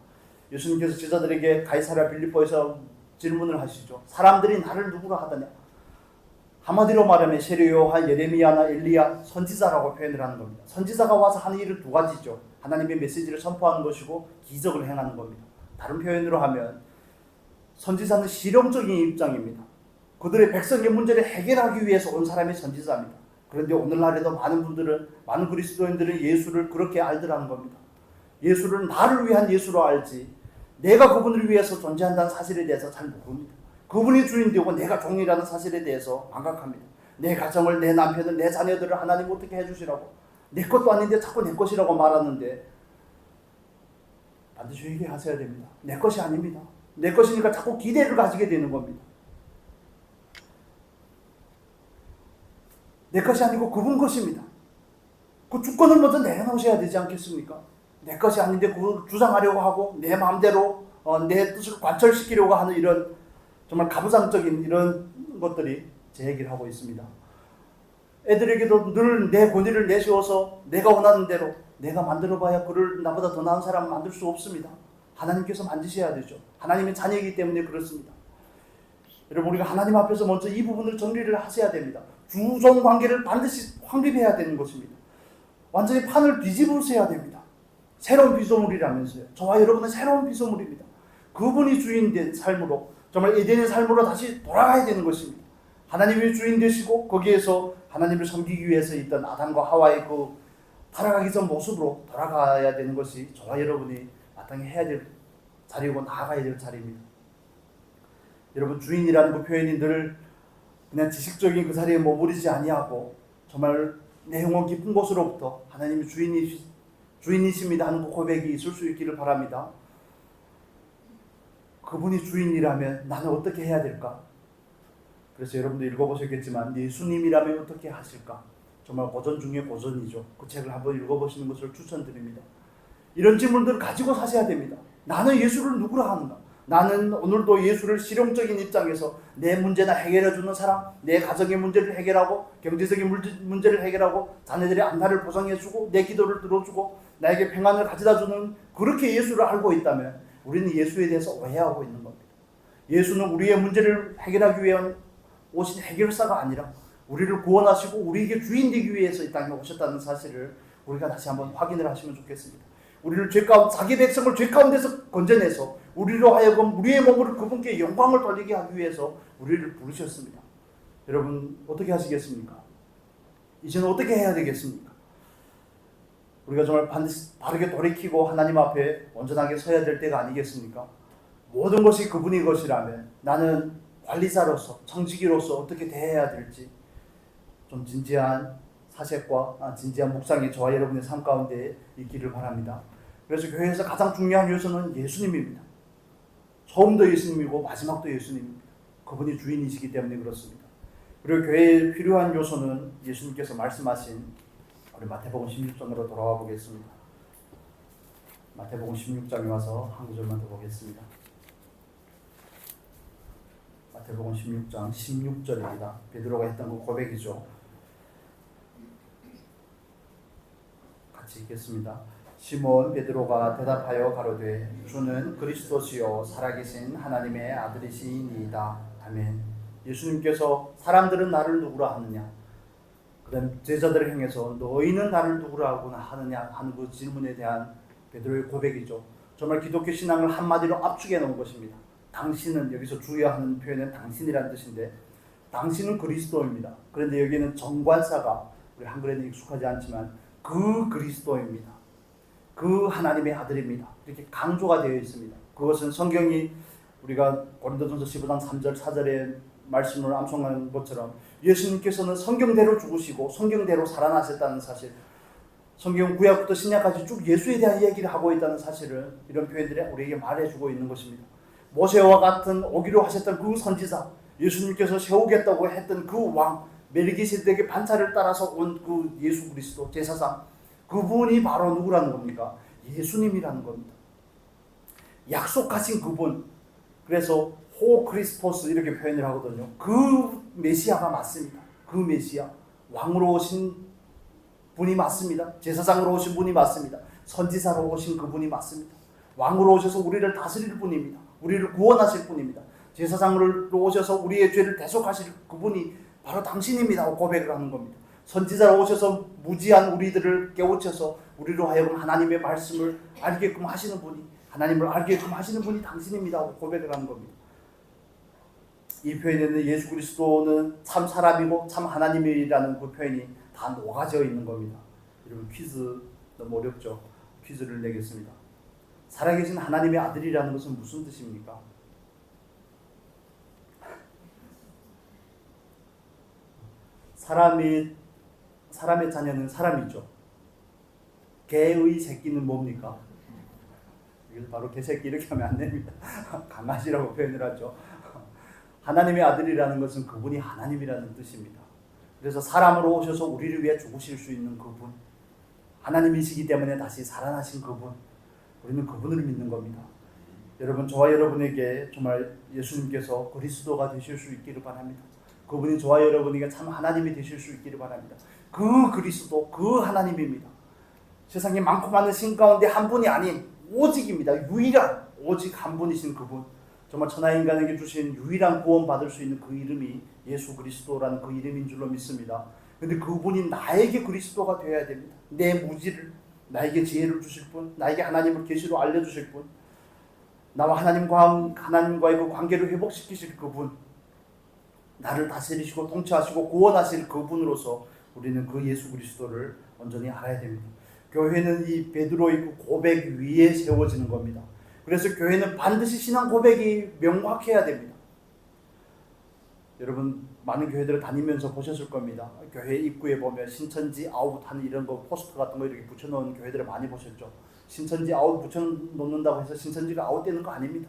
Speaker 1: 예수님께서 제자들에게 가이사랴 빌립보에서 질문을 하시죠. 사람들이 나를 누구라 하더냐? 한마디로 말하면 세례 요한, 예레미야나 엘리야 선지자라고 표현을 하는 겁니다. 선지자가 와서 하는 일은 두 가지죠. 하나님의 메시지를 선포하는 것이고 기적을 행하는 겁니다. 다른 표현으로 하면 선지자는 실용적인 입장입니다. 그들의 백성의 문제를 해결하기 위해서 온 사람이 선지자입니다. 그런데 오늘날에도 많은 그리스도인들은 예수를 그렇게 알더라는 겁니다. 예수를 나를 위한 예수로 알지 내가 그분을 위해서 존재한다는 사실에 대해서 잘 모릅니다. 그분이 주인되고 내가 종이라는 사실에 대해서 망각합니다. 내 가정을, 내 남편을, 내 자녀들을 하나님 어떻게 해주시라고, 내 것도 아닌데 자꾸 내 것이라고 말하는데 반드시 회개하셔야 됩니다. 내 것이 아닙니다. 내 것이니까 자꾸 기대를 가지게 되는 겁니다. 내 것이 아니고 그분 것입니다. 그 주권을 먼저 내놓으셔야 되지 않겠습니까? 내 것이 아닌데 그걸 주장하려고 하고 내 마음대로 내 뜻을 관철시키려고 하는 이런 정말 가부장적인 이런 것들이 제 얘기를 하고 있습니다. 애들에게도 늘 내 권위를 내세워서 내가 원하는 대로 내가 만들어봐야 그를 나보다 더 나은 사람을 만들 수 없습니다. 하나님께서 만드셔야 되죠. 하나님의 자녀이기 때문에 그렇습니다. 여러분, 우리가 하나님 앞에서 먼저 이 부분을 정리를 하셔야 됩니다. 주종 관계를 반드시 확립해야 되는 것입니다. 완전히 판을 뒤집으셔야 됩니다. 새로운 피조물이라면서요. 저와 여러분은 새로운 피조물입니다. 그분이 주인된 삶으로, 정말 에덴의 삶으로 다시 돌아가야 되는 것입니다. 하나님이 주인 되시고 거기에서 하나님을 섬기기 위해서 있던 아담과 하와의 그 타락하기 전 모습으로 돌아가야 되는 것이 저와 여러분이 마땅히 해야 될 자리이고 나아가야 될 자리입니다. 여러분, 주인이라는 그 표현이 늘 그냥 지식적인 그 자리에 머무르지 아니하고 정말 내 영혼 깊은 곳으로부터 하나님이 주인이십니다 하는 그 고백이 있을 수 있기를 바랍니다. 그분이 주인이라면 나는 어떻게 해야 될까? 그래서 여러분도 읽어보셨겠지만 예수님이라면 어떻게 하실까? 정말 고전 중에 고전이죠. 그 책을 한번 읽어보시는 것을 추천드립니다. 이런 질문들을 가지고 사셔야 됩니다. 나는 예수를 누구라 하는가? 나는 오늘도 예수를 실용적인 입장에서 내 문제나 해결해주는 사람, 내 가정의 문제를 해결하고 경제적인 문제를 해결하고 자녀들의 안타를 보상해주고 내 기도를 들어주고 나에게 평안을 가져다주는 그렇게 예수를 알고 있다면 우리는 예수에 대해서 오해하고 있는 겁니다. 예수는 우리의 문제를 해결하기 위한 오신 해결사가 아니라 우리를 구원하시고 우리에게 주인 되기 위해서 이 땅에 오셨다는 사실을 우리가 다시 한번 확인을 하시면 좋겠습니다. 우리를 자기 백성을 죄 가운데서 건져내서 우리로 하여금 우리의 몸을 그분께 영광을 돌리게 하기 위해서 우리를 부르셨습니다. 여러분, 어떻게 하시겠습니까? 이제는 어떻게 해야 되겠습니까? 우리가 정말 반드시 바르게 돌이키고 하나님 앞에 온전하게 서야 될 때가 아니겠습니까? 모든 것이 그분의 것이라면 나는 관리자로서, 청지기로서 어떻게 대해야 될지 좀 진지한 사색과 진지한 묵상이 저와 여러분의 삶 가운데 있기를 바랍니다. 그래서 교회에서 가장 중요한 요소는 예수님입니다. 처음도 예수님이고 마지막도 예수님입니다. 그분이 주인이시기 때문에 그렇습니다. 그리고 교회에 필요한 요소는 예수님께서 말씀하신 우리 마태복음 16장으로 돌아와 보겠습니다. 마태복음 16장에 와서 한 구절만 더 보겠습니다. 마태복음 16장 16절입니다. 베드로가 했던 그 고백이죠. 같이 읽겠습니다. 시몬 베드로가 대답하여 가로되 주는 그리스도시요 살아계신 하나님의 아들이시니이다. 아멘. 예수님께서 사람들은 나를 누구라 하느냐, 그다음 제자들을 향해서 너희는 나를 누구라 하느냐 하는 그 질문에 대한 베드로의 고백이죠. 정말 기독교 신앙을 한마디로 압축해 놓은 것입니다. 당신은, 여기서 주의하는 표현은 당신이라는 뜻인데 당신은 그리스도입니다. 그런데 여기는 정관사가 우리 한글에는 익숙하지 않지만 그 그리스도입니다. 그 하나님의 아들입니다. 이렇게 강조가 되어 있습니다. 그것은 성경이 우리가 고린도전서 15장 3절 4절의 말씀을 암송하는 것처럼 예수님께서는 성경대로 죽으시고 성경대로 살아나셨다는 사실, 성경 구약부터 신약까지 쭉 예수에 대한 이야기를 하고 있다는 사실을 이런 표현들이 우리에게 말해주고 있는 것입니다. 모세와 같은 오기로 하셨던 그 선지자, 예수님께서 세우겠다고 했던 그 왕, 멜기세덱의 반차를 따라서 온 그 예수 그리스도 제사장, 그분이 바로 누구라는 겁니까? 예수님이라는 겁니다. 약속하신 그분, 그래서 호 크리스토스 이렇게 표현을 하거든요. 그 메시아가 맞습니다. 그 메시아, 왕으로 오신 분이 맞습니다. 제사장으로 오신 분이 맞습니다. 선지자로 오신 그분이 맞습니다. 왕으로 오셔서 우리를 다스릴 분입니다. 우리를 구원하실 분입니다. 제사장으로 오셔서 우리의 죄를 대속하실 그분이 바로 당신입니다 하고 고백을 하는 겁니다. 선지자로 오셔서 무지한 우리들을 깨우쳐서 우리로 하여금 하나님의 말씀을 알게끔 하시는 분이, 하나님을 알게끔 하시는 분이 당신입니다 하고 고백을 하는 겁니다. 이 표현에는 예수 그리스도는 참 사람이고 참 하나님이라는 그 표현이 다 녹아져 있는 겁니다. 여러분 퀴즈 너무 어렵죠? 퀴즈를 내겠습니다. 살아계신 하나님의 아들이라는 것은 무슨 뜻입니까? 사람의 자녀는 사람이죠. 개의 새끼는 뭡니까? 이걸 바로 개새끼 이렇게 하면 안 됩니다. 강아지라고 표현을 하죠. 하나님의 아들이라는 것은 그분이 하나님이라는 뜻입니다. 그래서 사람으로 오셔서 우리를 위해 죽으실 수 있는 그분, 하나님이시기 때문에 다시 살아나신 그분, 우리는 그분을 믿는 겁니다. 여러분, 저와 여러분에게 정말 예수님께서 그리스도가 되실 수 있기를 바랍니다. 그분이 저와 여러분에게 참 하나님이 되실 수 있기를 바랍니다. 그 그리스도, 그 하나님입니다. 세상에 많고 많은 신 가운데 한 분이 아닌 오직입니다. 유일한 오직 한 분이신 그분, 정말 천하인간에게 주신 유일한 구원받을 수 있는 그 이름이 예수 그리스도라는 그 이름인 줄로 믿습니다. 그런데 그분이 나에게 그리스도가 되어야 됩니다. 내 무지를, 나에게 지혜를 주실 분, 나에게 하나님을 계시로 알려주실 분, 나와 하나님과의 그 관계를 회복시키실 그분, 나를 다스리시고 통치하시고 구원하실 그분으로서 우리는 그 예수 그리스도를 온전히 알아야 됩니다. 교회는 이 베드로의 그 고백 위에 세워지는 겁니다. 그래서 교회는 반드시 신앙 고백이 명확해야 됩니다. 여러분 많은 교회들을 다니면서 보셨을 겁니다. 교회 입구에 보면 신천지 아웃 하는 이런 거 포스터 같은 거 이렇게 붙여놓은 교회들을 많이 보셨죠. 신천지 아웃 붙여놓는다고 해서 신천지가 아웃되는 거 아닙니다.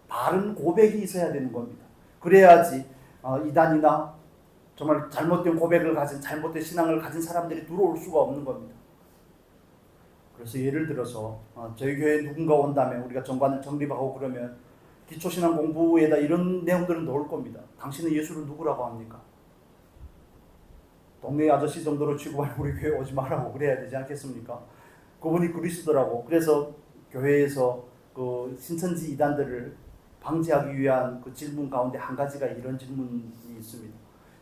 Speaker 1: 바른 고백이 있어야 되는 겁니다. 그래야지 이단이나 정말 잘못된 고백을 가진, 잘못된 신앙을 가진 사람들이 들어올 수가 없는 겁니다. 그래서 예를 들어서 저희 교회에 누군가 온다면 우리가 정관을 정립하고 그러면 기초신앙 공부에다 이런 내용들은 넣을 겁니다. 당신은 예수를 누구라고 합니까? 동네 아저씨 정도로 취급하면 우리 교회 오지 말라고 그래야 되지 않겠습니까? 그분이 그리스도라고. 그래서 교회에서 그 신천지 이단들을 방지하기 위한 그 질문 가운데 한 가지가 이런 질문이 있습니다.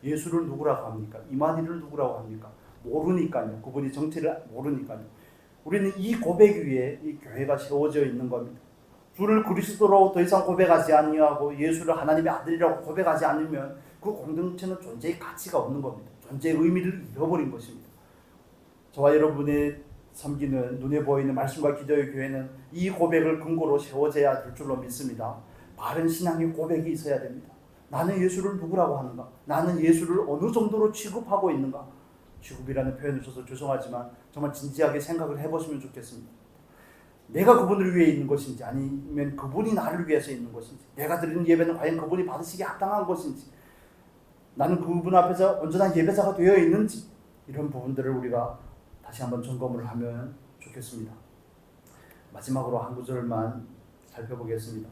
Speaker 1: 예수를 누구라고 합니까? 이만희를 누구라고 합니까? 모르니까요. 그분이 정체를 모르니까요. 우리는 이 고백 위에 이 교회가 세워져 있는 겁니다. 주를 그리스도로 더 이상 고백하지 아니하고 예수를 하나님의 아들이라고 고백하지 않으면 그 공동체는 존재의 가치가 없는 겁니다. 존재의 의미를 잃어버린 것입니다. 저와 여러분의 섬기는 눈에 보이는 말씀과 기도의 교회는 이 고백을 근거로 세워져야 될 줄로 믿습니다. 바른 신앙의 고백이 있어야 됩니다. 나는 예수를 누구라고 하는가? 나는 예수를 어느 정도로 취급하고 있는가? 취급이라는 표현을 써서 죄송하지만 정말 진지하게 생각을 해보시면 좋겠습니다. 내가 그분을 위해 있는 것인지 아니면 그분이 나를 위해서 있는 것인지, 내가 드리는 예배는 과연 그분이 받으시기에 합당한 것인지, 나는 그분 앞에서 온전한 예배자가 되어 있는지, 이런 부분들을 우리가 다시 한번 점검을 하면 좋겠습니다. 마지막으로 한 구절만 살펴보겠습니다.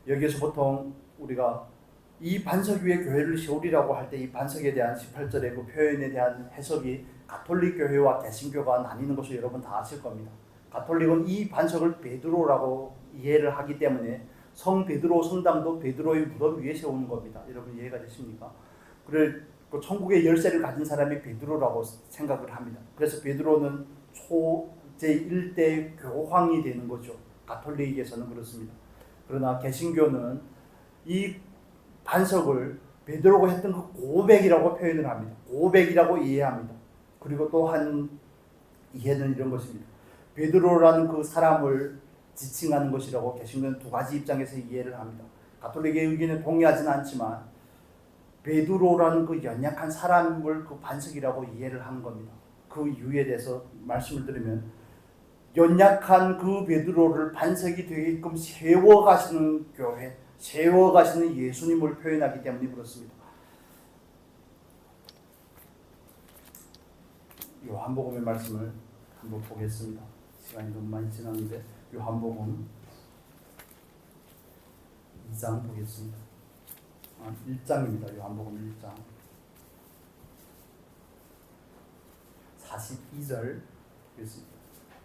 Speaker 1: 여기에서 보통 우리가 이 반석 위에 교회를 세우리라고 할 때 이 반석에 대한 18절의 그 표현에 대한 해석이 가톨릭 교회와 개신교가 나뉘는 것을 여러분 다 아실 겁니다. 가톨릭은 이 반석을 베드로라고 이해를 하기 때문에 성 베드로 성당도 베드로의 무덤 위에 세우는 겁니다. 여러분 이해가 되십니까? 그래 그 천국의 열쇠를 가진 사람이 베드로라고 생각을 합니다. 그래서 베드로는 제1대 교황이 되는 거죠. 가톨릭에서는 그렇습니다. 그러나 개신교는 이 반석을 베드로가 했던 그 고백이라고 표현을 합니다. 고백이라고 이해합니다. 그리고 또 한 이해는 이런 것입니다. 베드로라는 그 사람을 지칭하는 것이라고 개신교는 두 가지 입장에서 이해를 합니다. 가톨릭의 의견에 동의하지는 않지만 베드로라는 그 연약한 사람을 그 반석이라고 이해를 하는 겁니다. 그 이유에 대해서 말씀을 드리면 연약한 그 베드로를 반석이 되게끔 세워가시는 교회, 세워가시는 예수님을 표현하기 때문에 그렇습니다. 요한복음의 말씀을 한번 보겠습니다. 시간이 너무 많이 지났는데 요한복음 2장 보겠습니다. 1장입니다. 요한복음 1장 42절 보겠습니다.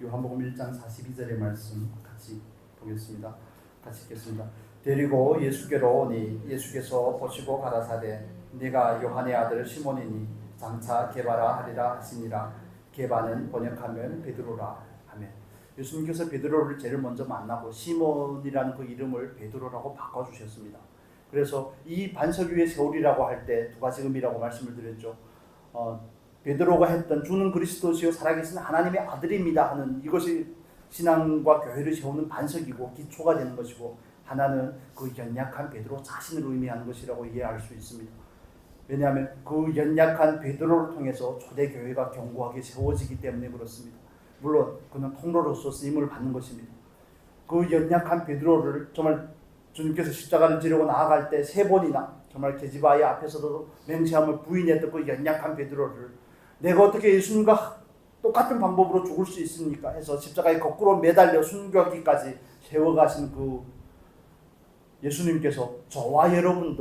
Speaker 1: 요한복음 1장 42절의 말씀 같이 보겠습니다. 같이 읽겠습니다. 데리고 예수께로 오니 예수께서 보시고 가라사대 네가 요한의 아들 시몬이니 장차 게바라 하리라 하시니라. 게바는 번역하면 베드로라 하며, 예수님께서 베드로를 제일 먼저 만나고 시몬이라는 그 이름을 베드로라고 바꿔주셨습니다. 그래서 이 반석 위에 세우리라고 할 때 두 가지 의미라고 말씀을 드렸죠. 베드로가 했던 주는 그리스도시요 살아계신 하나님의 아들입니다 하는 이것이 신앙과 교회를 세우는 반석이고 기초가 되는 것이고, 하나는 그 연약한 베드로 자신을 의미하는 것이라고 이해할 수 있습니다. 왜냐하면 그 연약한 베드로를 통해서 초대교회가 견고하게 세워지기 때문에 그렇습니다. 물론 그는 통로로서 쓰임을 받는 것입니다. 그 연약한 베드로를 정말 주님께서 십자가를 지르고 나아갈 때 3번이나 정말 계집아이 앞에서도 맹세함을 부인했던 그 연약한 베드로를 내가 어떻게 예수님과 똑같은 방법으로 죽을 수 있습니까? 해서 십자가에 거꾸로 매달려 순교하기까지 세워가신 그 예수님께서 저와 여러분을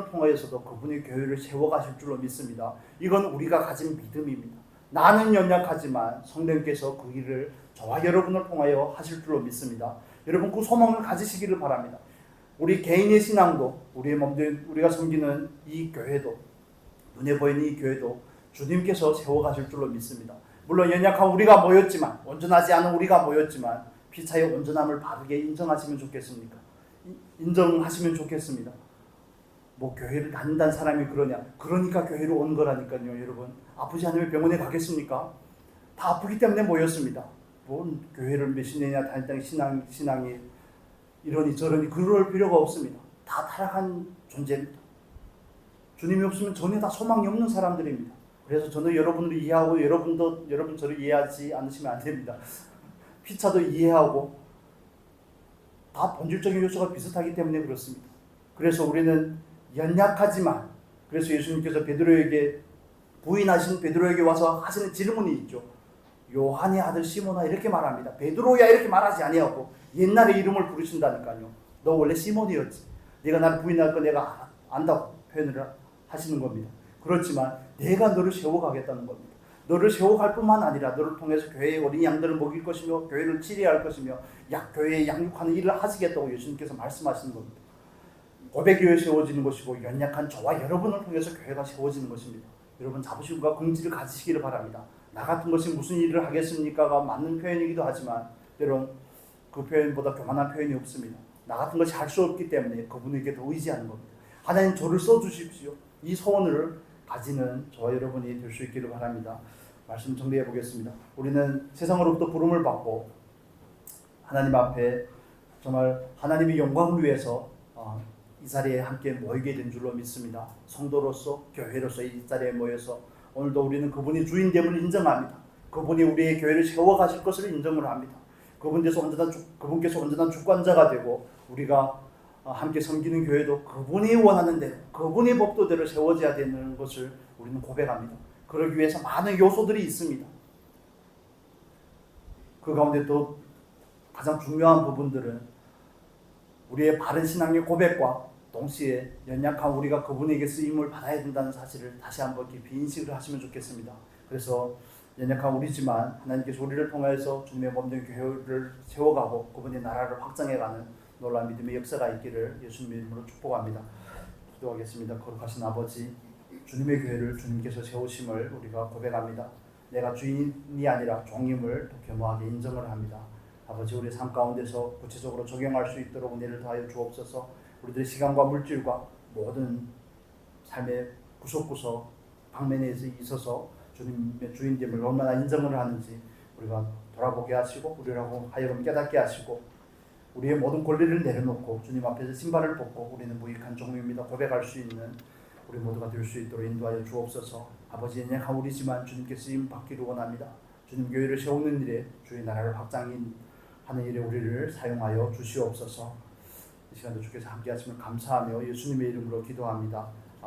Speaker 1: 통하여서도 그분의 교회를 세워가실 줄로 믿습니다. 이건 우리가 가진 믿음입니다. 나는 연약하지만 성령께서 그 일을 저와 여러분을 통하여 하실 줄로 믿습니다. 여러분 그 소망을 가지시기를 바랍니다. 우리 개인의 신앙도, 우리의 몸들, 우리가 섬기는 이 교회도, 눈에 보이는 이 교회도 주님께서 세워가실 줄로 믿습니다. 물론 연약한 우리가 모였지만, 온전하지 않은 우리가 모였지만 피차의 온전함을 바르게 인정하시면 좋겠습니까? 인정하시면 좋겠습니다. 뭐 교회를 다닌다는 사람이 그러니까 교회로 온 거라니까요. 여러분 아프지 않으면 병원에 가겠습니까? 다 아프기 때문에 모였습니다. 뭔 교회를 몇십 년이나 다녔다는 신앙이 이러니 저러니 그럴 필요가 없습니다. 다 타락한 존재입니다. 주님이 없으면 전혀 다 소망이 없는 사람들입니다. 그래서 저는 여러분을 이해하고 여러분 저를 이해하지 않으시면 안 됩니다. 피차도 이해하고 다 본질적인 요소가 비슷하기 때문에 그렇습니다. 그래서 우리는 연약하지만, 그래서 예수님께서 베드로에게 부인하신 베드로에게 와서 하시는 질문이 있죠. 요한의 아들 시몬아 이렇게 말합니다. 베드로야 이렇게 말하지 아니하고 옛날에 이름을 부르신다니까요. 너 원래 시몬이었지. 네가 나를 부인할 거 내가 안다고 표현을 하시는 겁니다. 그렇지만 내가 너를 세워가겠다는 겁니다. 너를 세워갈 뿐만 아니라 너를 통해서 교회의 어린 양들을 먹일 것이며 교회를 치료할 것이며 교회에 양육하는 일을 하시겠다고 예수님께서 말씀하시는 겁니다. 고백교회 세워지는 것이고 연약한 저와 여러분을 통해서 교회가 세워지는 것입니다. 여러분 자부심과 긍지를 가지시기를 바랍니다. 나 같은 것이 무슨 일을 하겠습니까가 맞는 표현이기도 하지만 때론 그 표현보다 교만한 표현이 없습니다. 나 같은 것이 할 수 없기 때문에 그분에게 더 의지하는 겁니다. 하나님 저를 써주십시오. 이 소원을 가지는 저와 여러분이 될 수 있기를 바랍니다. 말씀 정리해 보겠습니다. 우리는 세상으로부터 부름을 받고 하나님 앞에 정말 하나님의 영광을 위해서 이 자리에 함께 모이게 된 줄로 믿습니다. 성도로서 교회로서 이 자리에 모여서 오늘도 우리는 그분이 주인됨을 인정합니다. 그분이 우리의 교회를 세워가실 것을 인정을 합니다. 그분께서 온전한 주관자가 되고 우리가 함께 섬기는 교회도 그분이 원하는 대로, 그분의 법도대로 세워져야 되는 것을 우리는 고백합니다. 그러기 위해서 많은 요소들이 있습니다. 그 가운데 또 가장 중요한 부분들은 우리의 바른 신앙의 고백과 동시에 연약한 우리가 그분에게 쓰임을 받아야 된다는 사실을 다시 한번 깊이 인식을 하시면 좋겠습니다. 그래서 연약한 우리지만 하나님께서 우리를 통해서 주님의 몸된 교회를 세워가고 그분의 나라를 확장해가는 놀라운 믿음의 역사가 있기를 예수님의 이름으로 축복합니다. 기도하겠습니다. 거룩하신 아버지, 주님의 교회를 주님께서 세우심을 우리가 고백합니다. 내가 주인이 아니라 종임을 겸허하게 인정을 합니다. 아버지, 우리 삶 가운데서 구체적으로 적용할 수 있도록 은혜를 더하여 주옵소서. 우리들의 시간과 물질과 모든 삶의 구석구석 방면에 있어서 주님의 주인됨을 얼마나 인정을 하는지 우리가 돌아보게 하시고 우리라고 하여금 깨닫게 하시고 우리의 모든 권리를 내려놓고 주님 앞에서 신발을 벗고 우리는 무익한 종류입니다 고백할 수 있는 우리 모두가 될 수 있도록 인도하여 주옵소서. 아버지, 연약한 우리지만 주님께 쓰임 받기를 원합니다. 주님 교회를 세우는 일에 주의 나라를 확장하는 일에 우리를 사용하여 주시옵소서. 이 시간도 주께서 함께 하시면 감사하며 예수님의 이름으로 기도합니다.